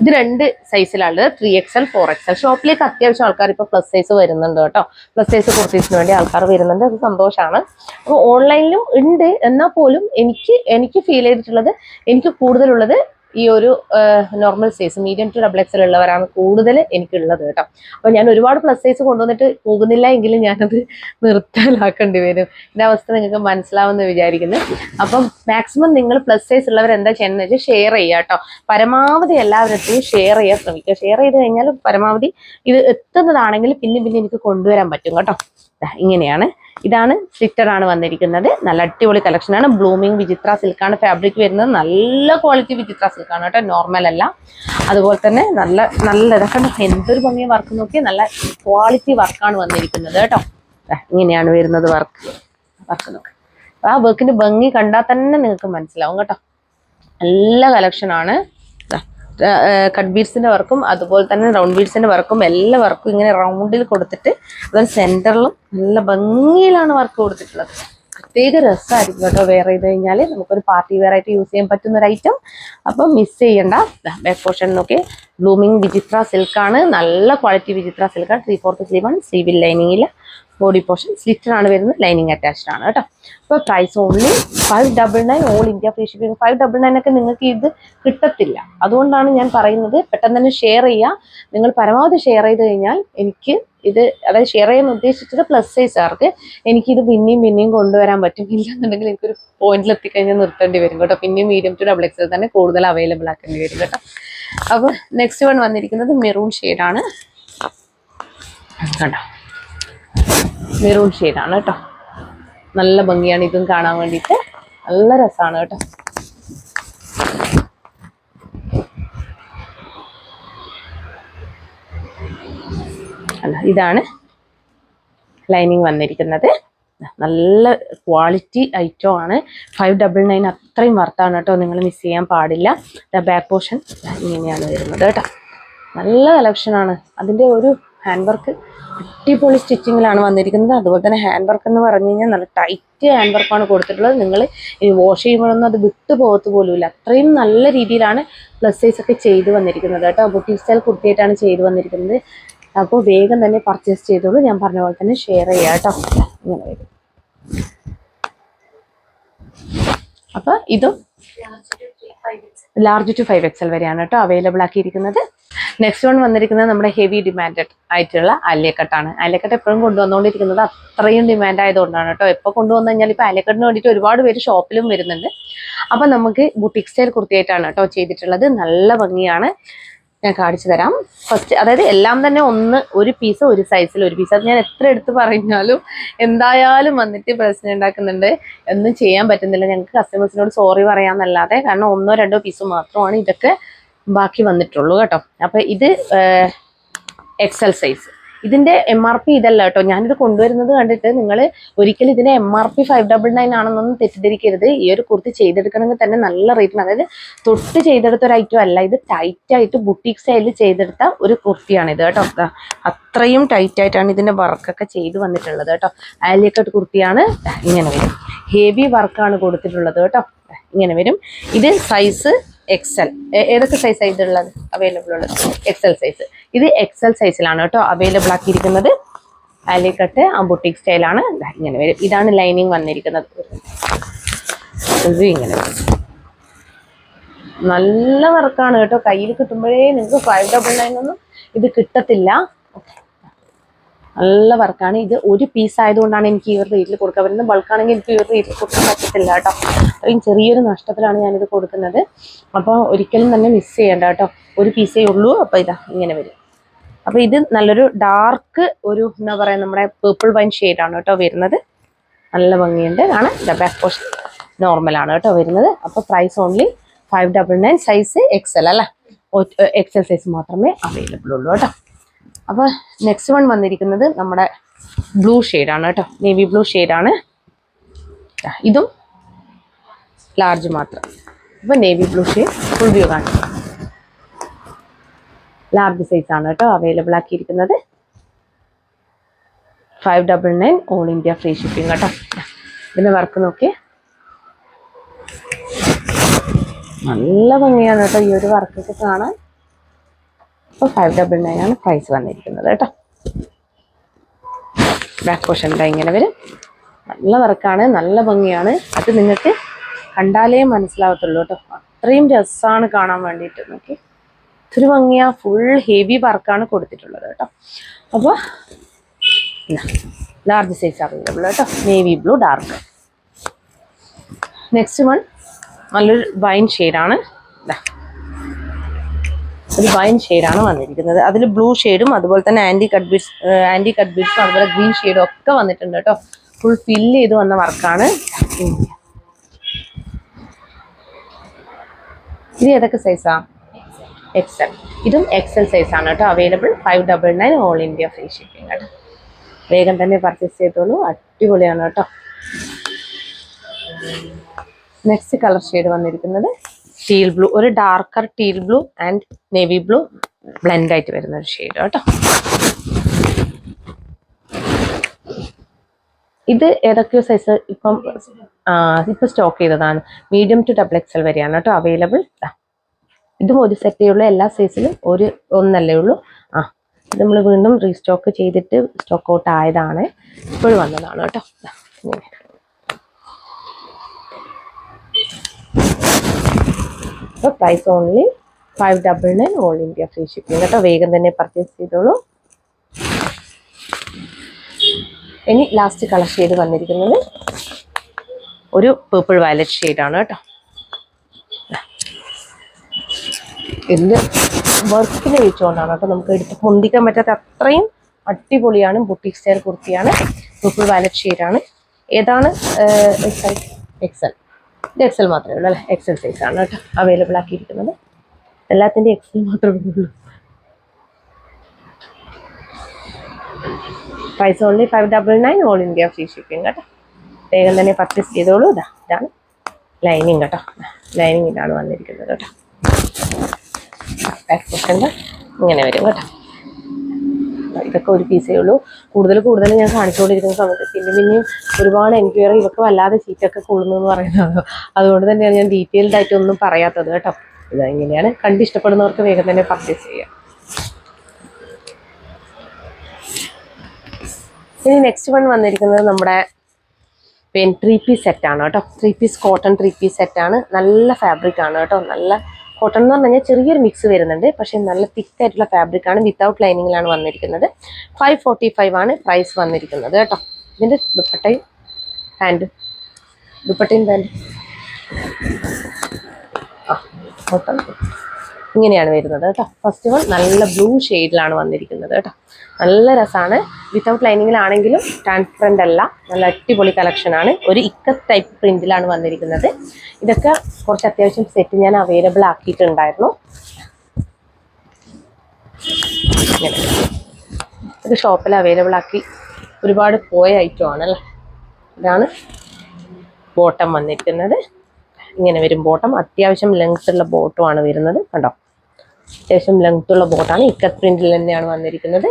ഇത് 2 സൈസിലാണ്, 3XL 4XL. ഷോപ്പിലേക്ക് അത്യാവശ്യം ആൾക്കാർ ഇപ്പോൾ പ്ലസ് സൈസ് വരുന്നുണ്ട് കേട്ടോ. പ്ലസ് സൈസ് കുർത്തീസിന് വേണ്ടി ആൾക്കാർ വരുന്നുണ്ട്, അത് സന്തോഷമാണ്. അപ്പോൾ ഓൺലൈനിലും ഉണ്ട്. എന്നാൽ പോലും എനിക്ക് ഫീൽ ചെയ്തിട്ടുള്ളത്, എനിക്ക് കൂടുതലുള്ളത് ഈ ഒരു normal size medium to double XL ഉള്ളവരാണ് കൂടുതൽ എനിക്കുള്ളത് കേട്ടോ. അപ്പോൾ ഞാൻ ഒരുപാട് പ്ലസ് സൈസ് കൊണ്ടുവന്നിട്ട് പോകുന്നില്ല എങ്കിലും ഞാനത് നിർത്തലാക്കേണ്ടി വരും. ഇതിൻ്റെ അവസ്ഥ നിങ്ങൾക്ക് മനസ്സിലാവുമെന്ന് വിചാരിക്കുന്നു. അപ്പം മാക്സിമം നിങ്ങൾ പ്ലസ് സൈസ് ഉള്ളവർ എന്താ ചെയ്യണമെന്ന് വെച്ചാൽ ഷെയർ ചെയ്യുക കേട്ടോ. പരമാവധി എല്ലാവരുടെയും ഷെയർ ചെയ്യാൻ ശ്രമിക്കുക. ഷെയർ ചെയ്ത് കഴിഞ്ഞാൽ പരമാവധി ഇത് എത്തുന്നതാണെങ്കിൽ പിന്നെ എനിക്ക് കൊണ്ടുവരാൻ പറ്റും കേട്ടോ. ഇങ്ങനെയാണ്. ഇതാണ് സ്ലിറ്റഡ് ആണ് വന്നിരിക്കുന്നത്. നല്ല അടിപൊളി കളക്ഷൻ ആണ്. ബ്ലൂമിങ് വിചിത്ര സിൽക്കാണ് ഫാബ്രിക് വരുന്നത്. നല്ല ക്വാളിറ്റി വിചിത്ര സിൽക്കാണ് കേട്ടോ, നോർമൽ അല്ല. അതുപോലെ തന്നെ നല്ല ഇതൊക്കെ എന്തൊരു ഭംഗിയ വർക്ക് നോക്കി, നല്ല ക്വാളിറ്റി വർക്കാണ് വന്നിരിക്കുന്നത് കേട്ടോ. ഇങ്ങനെയാണ് വരുന്നത് വർക്ക് നോക്കി. ആ വർക്കിന്റെ ഭംഗി കണ്ടാൽ തന്നെ നിങ്ങൾക്ക് മനസ്സിലാവും കേട്ടോ. നല്ല കളക്ഷൻ ആണ്. കട്ട് ബീഡ്സിന്റെ വർക്കും അതുപോലെ തന്നെ റൗണ്ട് ബീഡ്സിന്റെ വർക്കും എല്ലാ വർക്കും ഇങ്ങനെ റൗണ്ടിൽ കൊടുത്തിട്ട് അതുപോലെ സെന്ററിലും നല്ല ഭംഗിയിലാണ് വർക്ക് കൊടുത്തിട്ടുള്ളത്. പ്രത്യേക രസമായിരിക്കും കേട്ടോ വെയർ ചെയ്ത് കഴിഞ്ഞാൽ. നമുക്കൊരു പാർട്ടി വെയർ ആയിട്ട് യൂസ് ചെയ്യാൻ പറ്റുന്ന ഒരു ഐറ്റം. അപ്പം മിസ് ചെയ്യണ്ട. ബാക്ക് പോർഷൻ നോക്കി ബ്ലൂമിങ് വിചിത്ര സിൽക്കാണ്, നല്ല ക്വാളിറ്റി വിചിത്ര സിൽക്കാണ്. 3/4 സ്ലീവാണ്, സ്ലീവിൽ ലൈനിങ്ങില്ല. ബോഡി പോർഷൻ സ്ലിറ്റഡ് ആണ് വരുന്നത്, ലൈനിങ് അറ്റാച്ച്ഡ് ആണ് കേട്ടോ. അപ്പോൾ price only 599 all India free shipping. 599 ഒക്കെ നിങ്ങൾക്ക് ഇത് കിട്ടത്തില്ല. അതുകൊണ്ടാണ് ഞാൻ പറയുന്നത് പെട്ടെന്ന് തന്നെ ഷെയർ ചെയ്യുക. നിങ്ങൾ പരമാവധി ഷെയർ ചെയ്ത് കഴിഞ്ഞാൽ എനിക്ക് ഇത്, അതായത് ഷെയർ ചെയ്യാൻ ഉദ്ദേശിച്ചത് പ്ലസ് സൈസുകാർക്ക് എനിക്കിത് പിന്നെയും കൊണ്ടുവരാൻ പറ്റും. ഇല്ലെന്നുണ്ടെങ്കിൽ എനിക്കൊരു പോയിന്റിൽ എത്തിക്കഴിഞ്ഞാൽ നിർത്തേണ്ടി വരും കേട്ടോ. പിന്നെയും മീഡിയം ടു ഡബിൾ എക്സൽ തന്നെ കൂടുതൽ അവൈലബിൾ ആക്കേണ്ടി വരും കേട്ടോ. അപ്പോൾ നെക്സ്റ്റ് വൺ വന്നിരിക്കുന്നത് മെറൂൺ ഷെയ്ഡാണ് കണ്ടോ. മെറൂൺ ഷെയ്ഡാണ് കേട്ടോ. നല്ല ഭംഗിയാണ് ഇതും കാണാൻ വേണ്ടിയിട്ട്. നല്ല രസമാണ് കേട്ടോ. അല്ല, ഇതാണ് ലൈനിങ് വന്നിരിക്കുന്നത്. നല്ല ക്വാളിറ്റി ഐറ്റം ആണ്. 599 അത്രയും വർത്താണ് കേട്ടോ. നിങ്ങൾ മിസ് ചെയ്യാൻ പാടില്ല. ബാക്ക് പോർഷൻ ഇങ്ങനെയാണ് വരുന്നത് കേട്ടോ. നല്ല കളക്ഷനാണ്. അതിൻ്റെ ഒരു ഹാൻഡ് വർക്ക് അടിപൊളി സ്റ്റിച്ചിങ്ങിലാണ് വന്നിരിക്കുന്നത്. അതുപോലെ തന്നെ ഹാൻഡ് വർക്ക് എന്ന് പറഞ്ഞു കഴിഞ്ഞാൽ നല്ല ടൈറ്റ് ഹാൻഡ് വർക്കാണ് കൊടുത്തിട്ടുള്ളത്. നിങ്ങൾ ഇനി വാഷ് ചെയ്യുമ്പോഴൊന്നും അത് വിട്ടു പോകത്ത് പോലുമില്ല. അത്രയും നല്ല രീതിയിലാണ് പ്ലസ് സൈസ് ഒക്കെ ചെയ്ത് വന്നിരിക്കുന്നത് കേട്ടോ. ബുട്ടീക് സ്റ്റൈൽ കുർത്തിയായിട്ടാണ് ചെയ്ത് വന്നിരിക്കുന്നത്. അപ്പോൾ വേഗം തന്നെ പർച്ചേസ് ചെയ്തോളൂ. ഞാൻ പറഞ്ഞ പോലെ തന്നെ ഷെയർ ചെയ്യാം കേട്ടോ. ഇങ്ങനെ വരും. അപ്പോൾ ഇതും ലാർജ് ടു 5XL വരെയാണ് കേട്ടോ അവൈലബിൾ ആക്കിയിരിക്കുന്നത്. നെക്സ്റ്റ് വൺ വന്നിരിക്കുന്നത് നമ്മുടെ ഹെവി ഡിമാൻഡഡ് ആയിട്ടുള്ള ആലിയക്കട്ടാണ്. ആലിയക്കട്ട് എപ്പോഴും കൊണ്ടുവന്നുകൊണ്ടിരിക്കുന്നത് അത്രയും ഡിമാൻഡ് ആയതുകൊണ്ടാണ് കേട്ടോ. എപ്പോൾ കൊണ്ടുവന്നു കഴിഞ്ഞാൽ ഇപ്പോൾ ആലിയക്കട്ടിന് വേണ്ടിയിട്ട് ഒരുപാട് പേര് ഷോപ്പിലും വരുന്നുണ്ട്. അപ്പം നമുക്ക് ബുട്ടീക് സ്റ്റൈൽ കുർത്തിയായിട്ടാണ് കേട്ടോ ചെയ്തിട്ടുള്ളത്. നല്ല ഭംഗിയാണ്. ഞാൻ കാണിച്ചു തരാം. ഫസ്റ്റ് അതായത് എല്ലാം തന്നെ ഒരു പീസ് ഒരു സൈസിൽ ഒരു പീസ്. അത് ഞാൻ എത്ര എടുത്ത് പറഞ്ഞാലും എന്തായാലും വന്നിട്ട് പ്രശ്നം ഉണ്ടാക്കുന്നുണ്ട്. ഒന്നും ചെയ്യാൻ പറ്റുന്നില്ല. ഞങ്ങൾക്ക് കസ്റ്റമേഴ്സിനോട് സോറി പറയാമെന്നല്ലാതെ, കാരണം 1-2 പീസ് മാത്രമാണ് ഇതൊക്കെ ബാക്കി വന്നിട്ടുള്ളൂ കേട്ടോ. അപ്പം ഇത് XL സൈസ്. ഇതിന്റെ MRP ഇതല്ല കേട്ടോ. ഞാനിത് കൊണ്ടുവരുന്നത് കണ്ടിട്ട് നിങ്ങൾ ഒരിക്കലും ഇതിന്റെ MRP 599 ആണെന്നൊന്നും തെറ്റിദ്ധരിക്കരുത്. ഈ ഒരു കുർത്തി ചെയ്തെടുക്കണമെങ്കിൽ തന്നെ നല്ല റേറ്റിന്, അതായത് തൊട്ട് ചെയ്തെടുത്ത ഒരു ഐറ്റം അല്ല. ഇത് ടൈറ്റ് ആയിട്ട് ബുട്ടീക് സ്റ്റൈലിൽ ചെയ്തെടുത്ത ഒരു കുർത്തിയാണ് ഇത് കേട്ടോ. അത്രയും ടൈറ്റ് ആയിട്ടാണ് ഇതിന്റെ വർക്കൊക്കെ ചെയ്ത് വന്നിട്ടുള്ളത് കേട്ടോ. ആലിയക്കട്ട് കുർത്തിയാണ്. ഇങ്ങനെ വരും. ഹെവി വർക്കാണ് കൊടുത്തിട്ടുള്ളത് കേട്ടോ. ഇങ്ങനെ വരും. ഇത് സൈസ് XL. ഏതൊക്കെ സൈസ് ഇതുള്ളത് അവൈലബിൾ ഉള്ളത്? XL size. ഇത് XL സൈസിലാണ് കേട്ടോ അവൈലബിൾ ആക്കിയിരിക്കുന്നത്. ആലിയക്കട്ട് ബുട്ടീക് സ്റ്റൈലാണ്. ഇങ്ങനെ വരും. ഇതാണ് ലൈനിങ് വന്നിരിക്കുന്നത്. ഇത് ഇങ്ങനെ വരും. നല്ല വർക്കാണ് കേട്ടോ. കയ്യിൽ കിട്ടുമ്പോഴേ നിങ്ങൾക്ക് 599 ഒന്നും ഇത് കിട്ടത്തില്ല. നല്ല വർക്കാണ്. ഇത് ഒരു പീസ് ആയതുകൊണ്ടാണ് എനിക്ക് ഈ ഒരു റേറ്റിൽ കൊടുക്കാൻ പറ്റുന്നത്. ബൾക്കാണെങ്കിൽ എനിക്ക് ഈ ഒരു റേറ്റിൽ കൊടുക്കാൻ പറ്റത്തില്ല കേട്ടോ. അത്രയും ചെറിയൊരു നഷ്ടത്തിലാണ് ഞാനിത് കൊടുക്കുന്നത്. അപ്പോൾ ഒരിക്കലും തന്നെ മിസ് ചെയ്യണ്ട കേട്ടോ. ഒരു പീസേ ഉള്ളൂ. അപ്പോൾ ഇതാ ഇങ്ങനെ വരും. അപ്പോൾ ഇത് നല്ലൊരു ഡാർക്ക് ഒരു നമ്മുടെ പേർപ്പിൾ വൈൻ ഷെയ്ഡാണ് കേട്ടോ വരുന്നത്. നല്ല ഭംഗിയുണ്ട്. കാണാൻ. ബാക്ക് പോർഷൻ നോർമലാണ് കേട്ടോ വരുന്നത്. അപ്പോൾ പ്രൈസ് ഓൺലി 599. സൈസ് XL അല്ലേ, XL സൈസ് മാത്രമേ അവൈലബിൾ ഉള്ളൂ കേട്ടോ. അപ്പോൾ നെക്സ്റ്റ് വൺ വന്നിരിക്കുന്നത് നമ്മുടെ ബ്ലൂ ഷെയ്ഡാണ് കേട്ടോ, നേവി ബ്ലൂ ഷെയ്ഡാണ്. ഇതും ലാർജ് മാത്രം. അപ്പോൾ navy blue shade full view കാണിച്ചു. ലാർജ് സൈസാണ് കേട്ടോ അവൈലബിൾ ആക്കിയിരിക്കുന്നത്. 599 ഓൾ ഇന്ത്യ ഫ്രീ ഷിപ്പിംഗ് കേട്ടോ. ഇതിൻ്റെ വർക്ക് നോക്കി നല്ല ഭംഗിയാണ് കേട്ടോ ഈ ഒരു വർക്കൊക്കെ കാണാൻ. അപ്പോൾ 599 ആണ് പ്രൈസ് വന്നിരിക്കുന്നത് കേട്ടോ. ബാക്ക് പോർഷൻ്റെ ഇങ്ങനെ വരും. നല്ല വർക്കാണ്, നല്ല ഭംഗിയാണ്. അത് നിങ്ങൾക്ക് കണ്ടാലേ മനസ്സിലാവത്തുള്ളൂ കേട്ടോ. അത്രയും രസമാണ് കാണാൻ വേണ്ടിയിട്ട്. നോക്കി ഇത്തിരി ഭംഗിയാ, ഫുൾ ഹെവി വർക്കാണ് കൊടുത്തിട്ടുള്ളത് കേട്ടോ. അപ്പോൾ ലാർജ് സൈസ് അവൈലബിൾ കേട്ടോ, navy blue dark. Next one നല്ലൊരു വൈൻ ഷെയ്ഡാണ്. ഒരു വൈൻ ഷെയ്ഡാണ് വന്നിരിക്കുന്നത്. അതിൽ ബ്ലൂ ഷെയ്ഡും അതുപോലെ തന്നെ ആൻറ്റി കട്ട് ബീഡ്സും അതുപോലെ ഗ്രീൻ ഷെയ്ഡും ഒക്കെ വന്നിട്ടുണ്ട് കേട്ടോ. ഫുൾ ഫില്ല് ചെയ്ത് വന്ന വർക്കാണ്. ഇത് ഏതൊക്കെ സൈസാ? XL. ഇതും XL സൈസാണ് കേട്ടോ available. 599 all India free shipping കേട്ടോ. വേഗം തന്നെ പർച്ചേസ് ചെയ്തോളൂ, അടിപൊളിയാണ് കേട്ടോ. നെക്സ്റ്റ് കളർ ഷെയ്ഡ് വന്നിരിക്കുന്നത് ടീൽ ബ്ലൂ, ഒരു darker teal blue and navy blue blend ആയിട്ട് വരുന്ന ഒരു ഷെയ്ഡ് കേട്ടോ. ഇത് ഏതൊക്കെയോ സൈസ് ഇപ്പം സ്റ്റോക്ക് ചെയ്തതാണ്. മീഡിയം ടു XXL വരെയാണ് കേട്ടോ അവൈലബിൾ. ഇതും ഒരു സെറ്റേ ഉള്ളൂ, എല്ലാ സൈസിലും ഒന്നല്ലേ ഉള്ളൂ. ഇത് നമ്മൾ വീണ്ടും റീസ്റ്റോക്ക് ചെയ്തിട്ട് സ്റ്റോക്ക് ഔട്ട് ആയതാണ്, ഇപ്പോഴും വന്നതാണ് കേട്ടോ. അപ്പോൾ price only 599 all India free shipping കേട്ടോ. വേഗം തന്നെ പർച്ചേസ് ചെയ്തോളൂ. ഇനി ലാസ്റ്റ് കളർ ഷെയ്ഡ് വന്നിരിക്കുന്നത് ഒരു പേർപ്പിൾ വയലറ്റ് ഷെയ്ഡാണ് കേട്ടോ. എന്ത് വർക്കിന് വെച്ചുകൊണ്ടാണ് കേട്ടോ നമുക്ക് എടുത്ത് പൊന്തിക്കാൻ പറ്റാത്ത അത്രയും അടിപൊളിയാണ്. ബുട്ടീക് സ്റ്റൈൽ കുർത്തിയാണ്, പേർപ്പിൾ വയലറ്റ് ഷെയ്ഡാണ്. ഏതാണ് സൈസ്? XL. ഇത് XL മാത്രമേ ഉള്ളൂ അല്ലേ, XL സൈസാണ് കേട്ടോ അവൈലബിൾ ആക്കിയിരിക്കുന്നത്. എല്ലാത്തിൻ്റെ XL മാത്രമേ ഉള്ളൂ. Price only 599 all India free shipping കേട്ടോ. വേഗം തന്നെ പർച്ചേസ് ചെയ്തോളൂ. ഇതാണ് ലൈനിങ് കേട്ടോ, ലൈനിങ് ഇതാണ് വന്നിരിക്കുന്നത് കേട്ടോ. ബാക്ക് പോർഷൻ്റെ ഇങ്ങനെ വരും കേട്ടോ. ഇതൊക്കെ ഒരു പീസേ ഉള്ളൂ. കൂടുതൽ ഞാൻ കാണിച്ചുകൊണ്ടിരിക്കുന്ന സമയത്ത് പിന്നെയും ഒരുപാട് എൻക്വയറി ഇതൊക്കെ വല്ലാതെ സീറ്റൊക്കെ കൂടുന്നു എന്ന് പറയുന്നത്. അതുകൊണ്ട് തന്നെയാണ് ഞാൻ ഡീറ്റെയിൽഡ് ആയിട്ട് ഒന്നും പറയാത്തത് കേട്ടോ. ഇത് ഇങ്ങനെയാണ്. കണ്ടിഷ്ടപ്പെടുന്നവർക്ക് വേഗം തന്നെ പർച്ചേസ് ചെയ്യാം. ഇനി നെക്സ്റ്റ് വൺ വന്നിരിക്കുന്നത് നമ്മുടെ 3 പീസ് സെറ്റാണ് കേട്ടോ. 3 പീസ് കോട്ടൺ 3 പീസ് സെറ്റാണ്. നല്ല ഫാബ്രിക് ആണ് കേട്ടോ. നല്ല കോട്ടൺ എന്ന് പറഞ്ഞു കഴിഞ്ഞാൽ ചെറിയൊരു മിക്സ് വരുന്നുണ്ട്, പക്ഷേ നല്ല തിക്കായിട്ടുള്ള ഫാബ്രിക് ആണ്. വിത്തൗട്ട് ലൈനിങ്ങിലാണ് വന്നിരിക്കുന്നത്. 545 ആണ് പ്രൈസ് വന്നിരിക്കുന്നത് കേട്ടോ. ഇതിൻ്റെ ദുപ്പട്ടയും പാൻറ്റും കോട്ടൺ ഇങ്ങനെയാണ് വരുന്നത് കേട്ടോ. ഫസ്റ്റ് വൺ നല്ല ബ്ലൂ ഷെയ്ഡിലാണ് വന്നിരിക്കുന്നത് കേട്ടോ. നല്ല രസമാണ്. വിത്തൗട്ട് ലൈനിങ്ങിലാണെങ്കിലും ട്രാൻസ്പെറൻ്റ് അല്ല, നല്ല അടിപൊളി കളക്ഷനാണ്. ഒരു ഇക്കത്ത് ടൈപ്പ് പ്രിന്റിലാണ് വന്നിരിക്കുന്നത്. ഇതൊക്കെ കുറച്ച് അത്യാവശ്യം സെറ്റ് ഞാൻ അവൈലബിൾ ആക്കിയിട്ടുണ്ടായിരുന്നു. ഇത് ഷോപ്പിൽ അവൈലബിൾ ആക്കി ഒരുപാട് പോയ ഐറ്റം ആണല്ലേ. ഇതാണ് ബോട്ടം വന്നിരിക്കുന്നത്. ഇങ്ങനെ വരും ബോട്ടം. അത്യാവശ്യം ലെങ്ത് ഉള്ള ബോട്ടമാണ് വരുന്നത് കണ്ടോ. അത്യാവശ്യം ലെങ്ത് ഉള്ള ബോട്ടാണ്. ഇക്കത്ത് പ്രിന്റിൽ തന്നെയാണ് വന്നിരിക്കുന്നത്.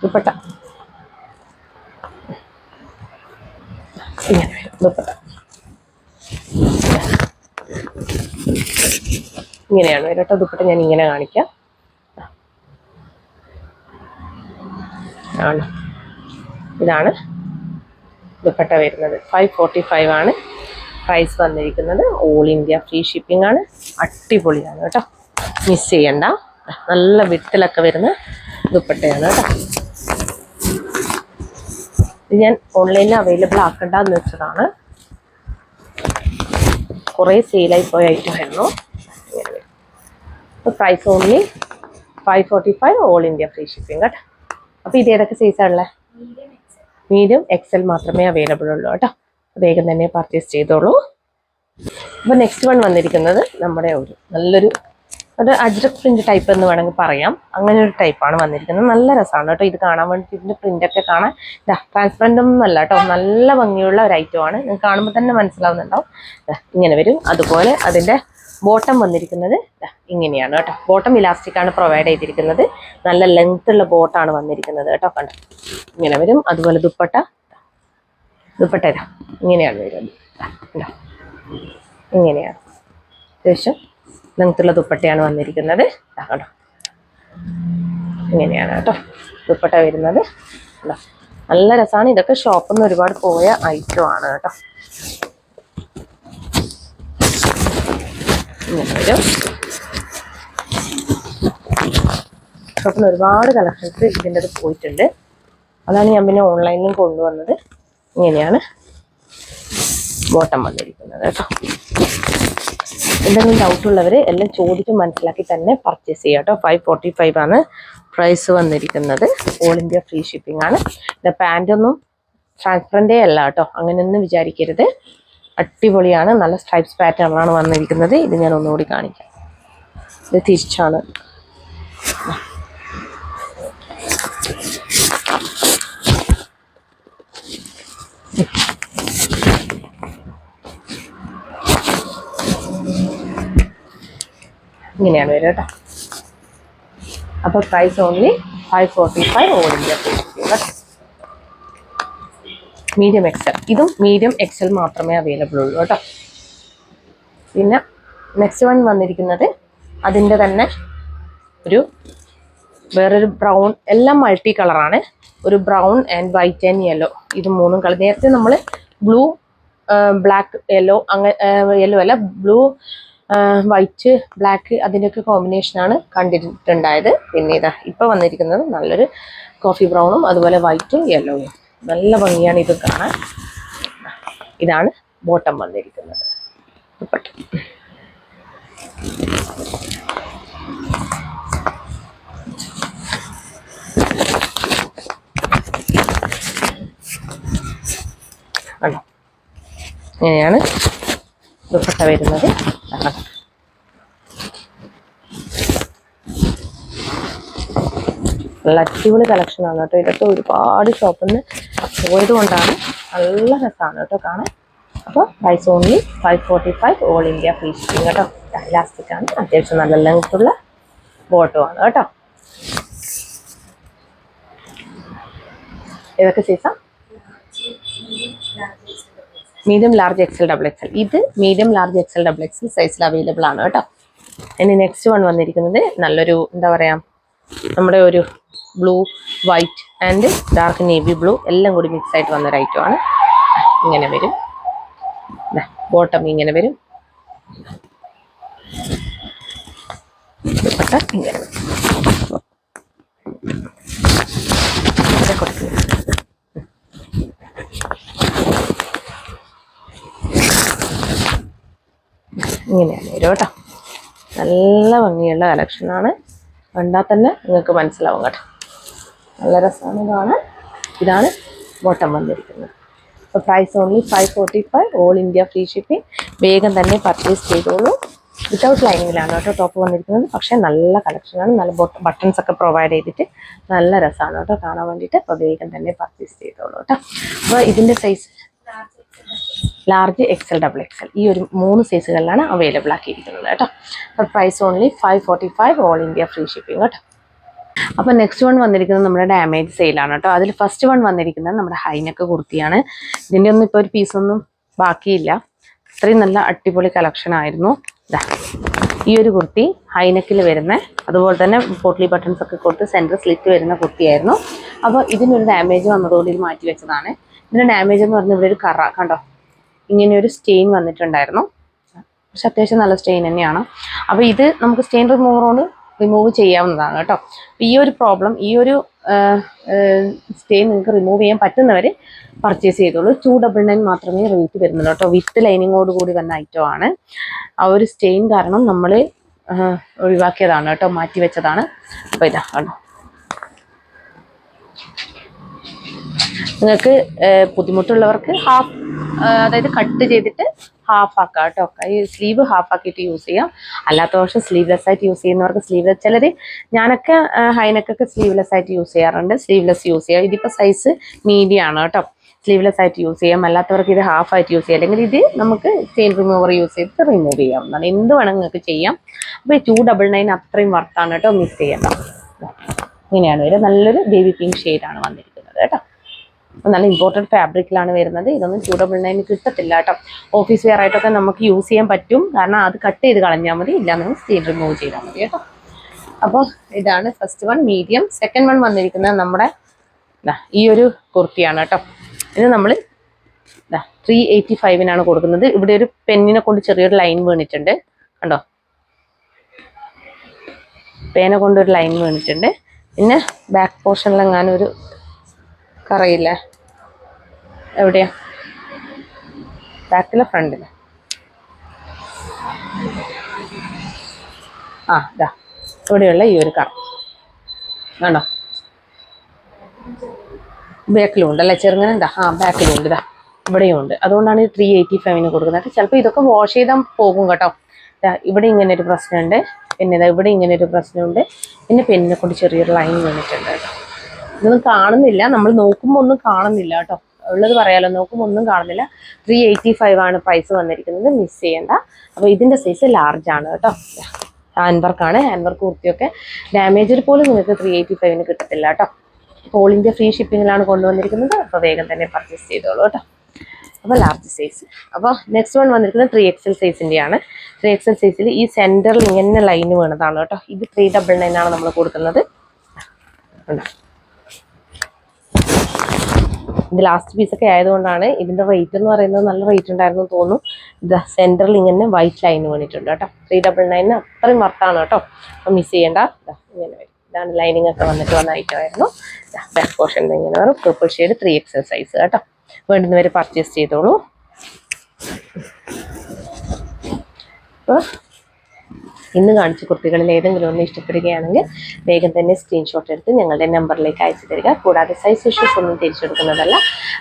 ദുപ്പട്ട ഇങ്ങനെ വരും. ദുപ്പട്ട ഇങ്ങനെയാണ് വരും കേട്ടോ. ദുപ്പട്ട ഞാൻ ഇങ്ങനെ കാണിക്കാം. ആണ് ഇതാണ് ദുപ്പട്ട വരുന്നത്. 545 ആണ് പ്രൈസ് വന്നിരിക്കുന്നത്. ഓൾ ഇന്ത്യ ഫ്രീ ഷിപ്പിംഗ് ആണ്. അടിപൊളിയാണ് കേട്ടോ, മിസ് ചെയ്യണ്ട. നല്ല വിട്ടിലൊക്കെ വരുന്ന ദുപ്പട്ടയാണ് കേട്ടോ. ഇത് ഞാൻ ഓൺലൈനിൽ അവൈലബിൾ ആക്കണ്ടെന്ന് വെച്ചതാണ്. കുറേ സെയിലായി പോയ ഐറ്റമായിരുന്നു. അപ്പോൾ price only 545 all India free shipping കേട്ടോ. അപ്പോൾ ഇത് ഏതൊക്കെ സൈസാണുള്ളത്? മീഡിയം XL മാത്രമേ അവൈലബിൾ ഉള്ളൂ കേട്ടോ. വേഗം തന്നെ പർച്ചേസ് ചെയ്തോളൂ. അപ്പോൾ നെക്സ്റ്റ് വൺ വന്നിരിക്കുന്നത് നമ്മുടെ നല്ലൊരു അജ്രക് പ്രിന്റ് ടൈപ്പ് എന്ന് വേണമെങ്കിൽ പറയാം. അങ്ങനെ ഒരു ടൈപ്പാണ് വന്നിരിക്കുന്നത്. നല്ല രസമാണ് കേട്ടോ ഇത് കാണാൻ വേണ്ടിയിട്ട്. ഇതിൻ്റെ പ്രിൻ്റൊക്കെ കാണാൻ ട്രാൻസ്പെറൻ്റ് ഒന്നും അല്ല കേട്ടോ, നല്ല ഭംഗിയുള്ള ഒരു ഐറ്റമാണ്. നിങ്ങൾക്ക് കാണുമ്പോൾ തന്നെ മനസ്സിലാവുന്നുണ്ടാവും. ഇങ്ങനെ വരും. അതുപോലെ അതിൻ്റെ ബോട്ടം വന്നിരിക്കുന്നത് ഇങ്ങനെയാണ് കേട്ടോ. ബോട്ടം ഇലാസ്റ്റിക് ആണ് പ്രൊവൈഡ് ചെയ്തിരിക്കുന്നത്. നല്ല ലെങ്ത് ഉള്ള ബോട്ടാണ് വന്നിരിക്കുന്നത് കേട്ടോ. കണ്ടോ ഇങ്ങനെ വരും. അതുപോലെ ദുപ്പട്ട ഇങ്ങനെയാണ് വരുന്നത്. ഇങ്ങനെയാണ് അത്യാവശ്യം ലെങ്ത്തുള്ള ദുപ്പട്ടയാണ് വന്നിരിക്കുന്നത്. കേട്ടോ ഇങ്ങനെയാണ് കേട്ടോ ദുപ്പട്ട വരുന്നത്. നല്ല രസമാണ്. ഇതൊക്കെ ഷോപ്പിൽ നിന്ന് ഒരുപാട് പോയ ഐറ്റമാണ് കേട്ടോ. ഇങ്ങനെ വരും. ഷോപ്പിൽ ഒരുപാട് കളക്ഷൻസ് ഇതിൻ്റെ അത് പോയിട്ടുണ്ട്. അതാണ് ഞാൻ പിന്നെ ഓൺലൈനിലും കൊണ്ടുവന്നത്. ഇങ്ങനെയാണ് ബോട്ടം വന്നിരിക്കുന്നത് കേട്ടോ. എന്തെങ്കിലും ഡൗട്ടുള്ളവർ എല്ലാം ചോദിച്ച് മനസ്സിലാക്കി തന്നെ പർച്ചേസ് ചെയ്യുക കേട്ടോ. 545 ആണ് പ്രൈസ് വന്നിരിക്കുന്നത്. ഓൾ ഇന്ത്യ ഫ്രീ ഷിപ്പിംഗ് ആണ്. ഇത് പാൻറ്റൊന്നും ട്രാൻസ്പെറൻ്റേ അല്ല കേട്ടോ, അങ്ങനെയൊന്നും വിചാരിക്കരുത്. അടിപൊളിയാണ്. നല്ല സ്ട്രൈപ്സ് പാറ്റേണാണ് വന്നിരിക്കുന്നത്. ഇത് ഞാൻ ഒന്നുകൂടി കാണിക്കാം. ഇത് തിരിച്ചാണ്. ഇങ്ങനെയാണ് വരിക കേട്ടോ. അപ്പോൾ price only 545 all India free shipping കേട്ടോ. മീഡിയം എക്സൽ, ഇതും മീഡിയം എക്സൽ മാത്രമേ അവൈലബിൾ ഉള്ളൂ കേട്ടോ. പിന്നെ നെക്സ്റ്റ് വൺ വന്നിരിക്കുന്നത് അതിൻ്റെ തന്നെ വേറൊരു ബ്രൗൺ, എല്ലാം മൾട്ടി കളറാണ്. ഒരു brown and white and yellow, ഇത് മൂന്നും കളർ. നേരത്തെ നമ്മൾ ബ്ലൂ ബ്ലാക്ക് യെല്ലോ, അങ്ങനെ യെല്ലോ അല്ല, ബ്ലൂ വൈറ്റ് ബ്ലാക്ക് അതിൻ്റെയൊക്കെ കോമ്പിനേഷനാണ് കണ്ടിട്ടുണ്ടായത്. പിന്നെ ഇപ്പോൾ വന്നിരിക്കുന്നത് നല്ലൊരു കോഫി ബ്രൗണും അതുപോലെ വൈറ്റും യെല്ലോയും. നല്ല ഭംഗിയാണ് ഇത് കാണാൻ. ഇതാണ് ബോട്ടം വന്നിരിക്കുന്നത്. ആണോ ഇങ്ങനെയാണ് ദുപ്പട്ട വരുന്നത്. നല്ല അടിപൊളി കളക്ഷനാണ് കേട്ടോ. ഇതൊക്കെ ഒരുപാട് ഷോപ്പിൽ നിന്ന് പോയത് കൊണ്ടാണ്. നല്ല രസമാണ് കേട്ടോ കാണാൻ. അപ്പോൾ price only 545 all India free shipping കേട്ടോ. ഇലാസ്റ്റിക് ആണ്, അത്യാവശ്യം നല്ല ലെങ്ത്തുള്ള ബോട്ടുമാണ് കേട്ടോ. ഏതൊക്കെ സൈസാ? Medium large XL double XL. ഇത് medium large XL double XL സൈസിൽ അവൈലബിൾ ആണ് കേട്ടോ. ഇനി നെക്സ്റ്റ് വൺ വന്നിരിക്കുന്നത് നല്ലൊരു എന്താ പറയുക, നമ്മുടെ ഒരു blue white and dark navy blue എല്ലാം കൂടി മിക്സ് ആയിട്ട് വന്നൊരു ഐറ്റമാണ്. ഇങ്ങനെ വരും. ബോട്ടം ഇങ്ങനെ വരും. ദുപ്പട്ട ഇങ്ങനെ വരും. ഇങ്ങനെയാണ് വരും കേട്ടോ. നല്ല ഭംഗിയുള്ള കളക്ഷനാണ്. കണ്ടാൽ തന്നെ നിങ്ങൾക്ക് മനസ്സിലാവും കേട്ടോ. നല്ല രസമാണ് കാണാൻ. ഇതാണ് ബോട്ടം വന്നിരിക്കുന്നത്. അപ്പോൾ price only 545 all India free shipping. വേഗം തന്നെ പർച്ചേസ് ചെയ്തോളൂ. വിത്തൗട്ട് ലൈനിങ്ങിലാണ് കേട്ടോ ടോപ്പ് വന്നിരിക്കുന്നത്. പക്ഷേ നല്ല കളക്ഷനാണ്. നല്ല ബട്ടൺസ് ഒക്കെ പ്രൊവൈഡ് ചെയ്തിട്ട് നല്ല രസമാണ് കേട്ടോ കാണാൻ വേണ്ടിയിട്ട്. അപ്പോൾ വേഗം തന്നെ പർച്ചേസ് ചെയ്തോളൂ കേട്ടോ. അപ്പോൾ ഇതിൻ്റെ size large XL double XL ഈ ഒരു 3 സൈസുകളിലാണ് അവൈലബിൾ ആക്കിയിരിക്കുന്നത് കേട്ടോ. അപ്പോൾ price only 545 all India free shipping കേട്ടോ. അപ്പോൾ നെക്സ്റ്റ് വൺ വന്നിരിക്കുന്നത് നമ്മുടെ ഡാമേജ് സെയിലാണ് കേട്ടോ. അതിൽ ഫസ്റ്റ് വൺ വന്നിരിക്കുന്നത് നമ്മുടെ ഹൈനെക്ക് കുർത്തിയാണ്. ഇതിൻ്റെ ഒന്നും ഇപ്പോൾ ഒരു പീസൊന്നും ബാക്കിയില്ല. അത്രയും നല്ല അടിപൊളി കളക്ഷൻ ആയിരുന്നു. ഈ ഒരു കുർത്തി ഹൈനെക്കിൽ വരുന്ന, അതുപോലെ തന്നെ പോട്ട്ലി ബട്ടൺസ് ഒക്കെ കൊടുത്ത് സെൻറ്റർ സ്ലിറ്റ് വരുന്ന കുർത്തിയായിരുന്നു. അപ്പോൾ ഇതിനൊരു ഡാമേജ് വന്നതുകൊണ്ട് ഇത് മാറ്റി വെച്ചതാണ്. ഇതിൻ്റെ ഡാമേജ് എന്ന് പറഞ്ഞാൽ ഇവിടെ ഒരു കറ കണ്ടോ, ഇങ്ങനെ ഒരു സ്റ്റെയിൻ വന്നിട്ടുണ്ടായിരുന്നു. പക്ഷെ അത്യാവശ്യം നല്ല സ്റ്റെയിൻ തന്നെയാണ്. അപ്പോൾ ഇത് നമുക്ക് സ്റ്റെയിൻ റിമൂവറോട് റിമൂവ് ചെയ്യാവുന്നതാണ് കേട്ടോ. ഈ ഒരു പ്രോബ്ലം, ഈ ഒരു സ്റ്റെയിൻ നിങ്ങൾക്ക് റിമൂവ് ചെയ്യാൻ പറ്റുന്നവർ പർച്ചേസ് ചെയ്തോളൂ. 299 മാത്രമേ റേറ്റ് വരുന്നുള്ളൂ കേട്ടോ. വിത്ത് ലൈനിങ്ങോട് കൂടി വന്ന ഐറ്റം ആണ്. ആ ഒരു സ്റ്റെയിൻ കാരണം നമ്മൾ ഒഴിവാക്കിയതാണ് കേട്ടോ, മാറ്റി വെച്ചതാണ്. അപ്പോൾ ഇതാ കണ്ടോ. നിങ്ങൾക്ക് ബുദ്ധിമുട്ടുള്ളവർക്ക് ഹാഫ്, അതായത് കട്ട് ചെയ്തിട്ട് ഹാഫ് ആക്കാം കേട്ടോ. ഈ സ്ലീവ് ഹാഫ് ആക്കിയിട്ട് യൂസ് ചെയ്യാം. അല്ലാത്ത പക്ഷം സ്ലീവ്ലെസ് ആയിട്ട് യൂസ് ചെയ്യുന്നവർക്ക് സ്ലീവ്ലെസ്, ചിലർ ഞാനൊക്കെ ഹൈനെക്കൊക്കെ സ്ലീവ്ലെസ് ആയിട്ട് യൂസ് ചെയ്യാറുണ്ട്. സ്ലീവ്ലെസ് യൂസ് ചെയ്യാം. ഇതിപ്പോൾ സൈസ് മീഡിയം ആണ് കേട്ടോ. സ്ലീവ്ലെസ് ആയിട്ട് യൂസ് ചെയ്യാം. അല്ലാത്തവർക്ക് ഇത് ഹാഫ് ആയിട്ട് യൂസ് ചെയ്യാം. അല്ലെങ്കിൽ ഇത് നമുക്ക് ചെയിൻ റിമൂവർ യൂസ് ചെയ്തിട്ട് റിമൂവ് ചെയ്യാവുന്നതാണ്. എന്ത് വേണമെങ്കിൽ നിങ്ങൾക്ക് ചെയ്യാം. അപ്പോൾ ഈ 299 അത്രയും വർത്താണ് കേട്ടോ, മിസ് ചെയ്യേണ്ട. ഇങ്ങനെയാണ് വരിക. നല്ലൊരു ബേബി പിങ്ക് ഷെയ്ഡാണ് വന്നിരിക്കുന്നത് കേട്ടോ. നല്ല ഇമ്പോർട്ടൻറ്റ് ഫാബ്രിക്കിലാണ് വരുന്നത്. ഇതൊന്നും 299 കിട്ടത്തില്ല കേട്ടോ. ഓഫീസ് വെയർ ആയിട്ടൊക്കെ നമുക്ക് യൂസ് ചെയ്യാൻ പറ്റും. കാരണം അത് കട്ട് ചെയ്ത് കളഞ്ഞാൽ മതി, ഇല്ലാന്ന് സ്റ്റീൽ റിമൂവ് ചെയ്താൽ മതി കേട്ടോ. അപ്പോൾ ഇതാണ് first one medium. Second one വന്നിരിക്കുന്നത് നമ്മുടെ ഈ ഒരു കുർത്തിയാണ് കേട്ടോ. ഇത് നമ്മൾ 385 കൊടുക്കുന്നത്. ഇവിടെ ഒരു പെന്നിനെ കൊണ്ട് ചെറിയൊരു ലൈൻ വീണിട്ടുണ്ട് കണ്ടോ, പേന കൊണ്ടൊരു ലൈൻ വീണിട്ടുണ്ട്. പിന്നെ ബാക്ക് പോർഷനിലെങ്ങാനും ഒരു കറയില്ല, എവിടെയാ, ബാക്കിലെ ഫ്രണ്ടില്, ഇതാ ഇവിടെയുള്ള ഈ ഒരു കറ കണ്ടോ, ബാക്കിലും ഉണ്ട് അല്ലേ, ചെറുങ്ങനെ എന്താ ബാക്കിലും ഉണ്ട്, ഇതാ ഇവിടെയും ഉണ്ട്. അതുകൊണ്ടാണ് ഈ 385 കൊടുക്കുന്നത്. ചിലപ്പോൾ ഇതൊക്കെ വാഷ് ചെയ്താൽ പോകും കേട്ടോ. ഇവിടെ ഇങ്ങനെ ഒരു പ്രശ്നമുണ്ട്, പിന്നെ ഇതാ ഇവിടെ ഇങ്ങനെ ഒരു പ്രശ്നമുണ്ട്. പിന്നെ പെന്നിനെ കൊണ്ട് ചെറിയൊരു ലൈൻ വീണിട്ടുണ്ട് കേട്ടോ. ഇതൊന്നും കാണുന്നില്ല, നമ്മൾ നോക്കുമ്പോൾ ഒന്നും കാണുന്നില്ല കേട്ടോ. ഉള്ളത് പറയാലോ, നോക്കുമ്പോൾ ഒന്നും കാണുന്നില്ല. 385 പ്രൈസ് വന്നിരിക്കുന്നത്, മിസ് ചെയ്യേണ്ട. അപ്പോൾ ഇതിൻ്റെ സൈസ് ലാർജ് ആണ് കേട്ടോ. ഹാൻഡ് വർക്കാണ്. ഹാൻഡ് വർക്ക് കുർത്തിയൊക്കെ ഡാമേജിൽ പോലും നിങ്ങൾക്ക് 385 കിട്ടത്തില്ല കേട്ടോ. ഓൾ ഇന്ത്യ ഫ്രീ ഷിപ്പിങ്ങിലാണ് കൊണ്ടുവന്നിരിക്കുന്നത്. അപ്പോൾ വേഗം തന്നെ പർച്ചേസ് ചെയ്തോളൂ കേട്ടോ. അപ്പോൾ ലാർജ് സൈസ്. അപ്പോൾ നെക്സ്റ്റ് വൺ വന്നിരിക്കുന്നത് 3XL സൈസിൻ്റെയാണ്. 3XL സൈസിൽ ഈ സെൻറ്ററിൽ ഇങ്ങനെ ലൈന് വീണതാണ് കേട്ടോ. ഇത് 399 നമ്മൾ കൊടുക്കുന്നത്. ഇത് ലാസ്റ്റ് പീസൊക്കെ ആയതുകൊണ്ടാണ് ഇതിൻ്റെ റേറ്റ് എന്ന് പറയുന്നത് നല്ല റേറ്റ് ഉണ്ടായിരുന്നു തോന്നുന്നു. ഇത് സെൻറ്ററിൽ ഇങ്ങനെ വൈറ്റ് ലൈൻ വീണിട്ടുണ്ട് കേട്ടോ. 399 അത്രയും വർത്താണ് കേട്ടോ. അപ്പോൾ മിസ് ചെയ്യേണ്ട. ഇങ്ങനെ വരും. ഇതാണ് ലൈനിങ് ഒക്കെ വന്നിട്ട് വന്ന ഐറ്റം ആയിരുന്നു. ബാക്ക് പോർഷൻ ഇങ്ങനെ വരും. പർപ്പിൾ ഷെയ്ഡ് 3XL സൈസ് കേട്ടോ. വേണ്ടുന്നവർ പർച്ചേസ് ചെയ്തോളൂ. അപ്പോൾ ഇന്ന് കാണിച്ച കുർത്തികളിൽ ഏതെങ്കിലും ഒന്ന് ഇഷ്ടപ്പെടുകയാണെങ്കിൽ വേഗം തന്നെ സ്ക്രീൻഷോട്ട് എടുത്ത് ഞങ്ങളുടെ നമ്പറിലേക്ക് അയച്ചു തരിക. കൂടാതെ സൈസ് ഇഷ്യൂസ് ഒന്നും തിരിച്ചെടുക്കുന്നതല്ല.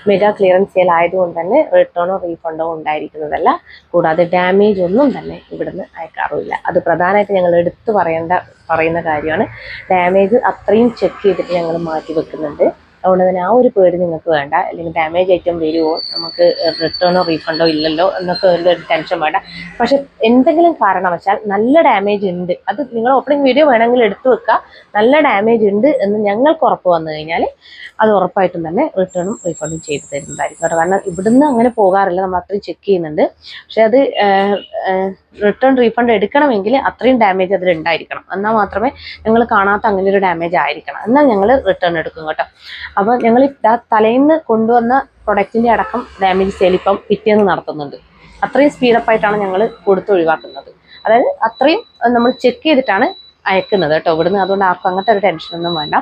മെഗാ ക്ലിയറൻസ് സെയിൽ ആയതുകൊണ്ട് തന്നെ റിട്ടേണോ റീഫണ്ടോ ഉണ്ടായിരിക്കുന്നതല്ല. കൂടാതെ ഡാമേജ് ഒന്നും തന്നെ ഇവിടുന്ന് അയക്കാറുമില്ല. അത് പ്രധാനമായിട്ട് ഞങ്ങൾ എടുത്തു പറയുന്ന കാര്യമാണ്. ഡാമേജ് അത്രയും ചെക്ക് ചെയ്തിട്ട് ഞങ്ങൾ മാറ്റി വെക്കുന്നുണ്ട്. അതുകൊണ്ട് തന്നെ ആ ഒരു പേടി നിങ്ങൾക്ക് വേണ്ട. അല്ലെങ്കിൽ ഡാമേജ് ഐറ്റം വരുമോ, നമുക്ക് റിട്ടേണോ റീഫണ്ടോ ഇല്ലല്ലോ എന്നൊക്കെ ഒരു ടെൻഷൻ വേണ്ട. പക്ഷെ എന്തെങ്കിലും കാരണവശാൽ നല്ല ഡാമേജ് ഉണ്ട്, അത് നിങ്ങൾ ഓപ്പണിംഗ് വീഡിയോ വേണമെങ്കിൽ എടുത്തു വെക്കുക. നല്ല ഡാമേജ് ഉണ്ട് എന്ന് ഞങ്ങൾക്ക് ഉറപ്പ് വന്നു കഴിഞ്ഞാൽ അത് ഉറപ്പായിട്ടും തന്നെ റിട്ടേണും റീഫണ്ടും ചെയ്ത് തരുന്നതായിരിക്കും കേട്ടോ. കാരണം ഇവിടുന്ന് അങ്ങനെ പോകാറില്ല, നമ്മൾ അത്രയും ചെക്ക് ചെയ്യുന്നുണ്ട്. പക്ഷെ അത് റിട്ടേൺ റീഫണ്ട് എടുക്കണമെങ്കിൽ അത്രയും ഡാമേജ് അതിലുണ്ടായിരിക്കണം. എന്നാൽ മാത്രമേ ഞങ്ങൾ കാണാത്ത അങ്ങനെ ഒരു ഡാമേജ് ആയിരിക്കണം, എന്നാൽ ഞങ്ങൾ റിട്ടേൺ എടുക്കും കേട്ടോ. അപ്പോൾ ഞങ്ങൾ തലേന്ന് കൊണ്ടുവന്ന പ്രൊഡക്റ്റിൻ്റെ അടക്കം ഡാമേജ് സെയിൽ ഇപ്പം പിറ്റേന്ന് നടത്തുന്നുണ്ട്. അത്രയും സ്പീഡപ്പായിട്ടാണ് ഞങ്ങൾ കൊടുത്ത് ഒഴിവാക്കുന്നത്. അതായത് അത്രയും നമ്മൾ ചെക്ക് ചെയ്തിട്ടാണ് അയക്കുന്നത് കേട്ടോ ഇവിടുന്ന്. അതുകൊണ്ട് ആർക്കും അങ്ങനത്തെ ഒരു ടെൻഷനൊന്നും വേണ്ട.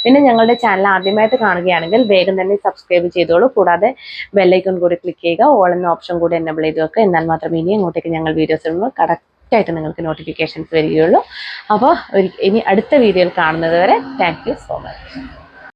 പിന്നെ ഞങ്ങളുടെ ചാനൽ ആദ്യമായിട്ട് കാണുകയാണെങ്കിൽ വേഗം തന്നെ സബ്സ്ക്രൈബ് ചെയ്തോളൂ. കൂടാതെ ബെല്ലൈക്കൺ കൂടി ക്ലിക്ക് ചെയ്യുക. ഓൾ എന്ന ഓപ്ഷൻ കൂടി എനേബിൾ ചെയ്ത് വെക്കുക. എന്നാൽ മാത്രമേ ഇനി അങ്ങോട്ടേക്ക് ഞങ്ങൾ വീഡിയോസ് ഇടുമ്പോൾ കറക്റ്റായിട്ട് നിങ്ങൾക്ക് നോട്ടിഫിക്കേഷൻസ് വരികയുള്ളൂ. അപ്പോൾ ഇനി അടുത്ത വീഡിയോയിൽ കാണുന്നത് വരെ താങ്ക് യു സോ മച്ച്.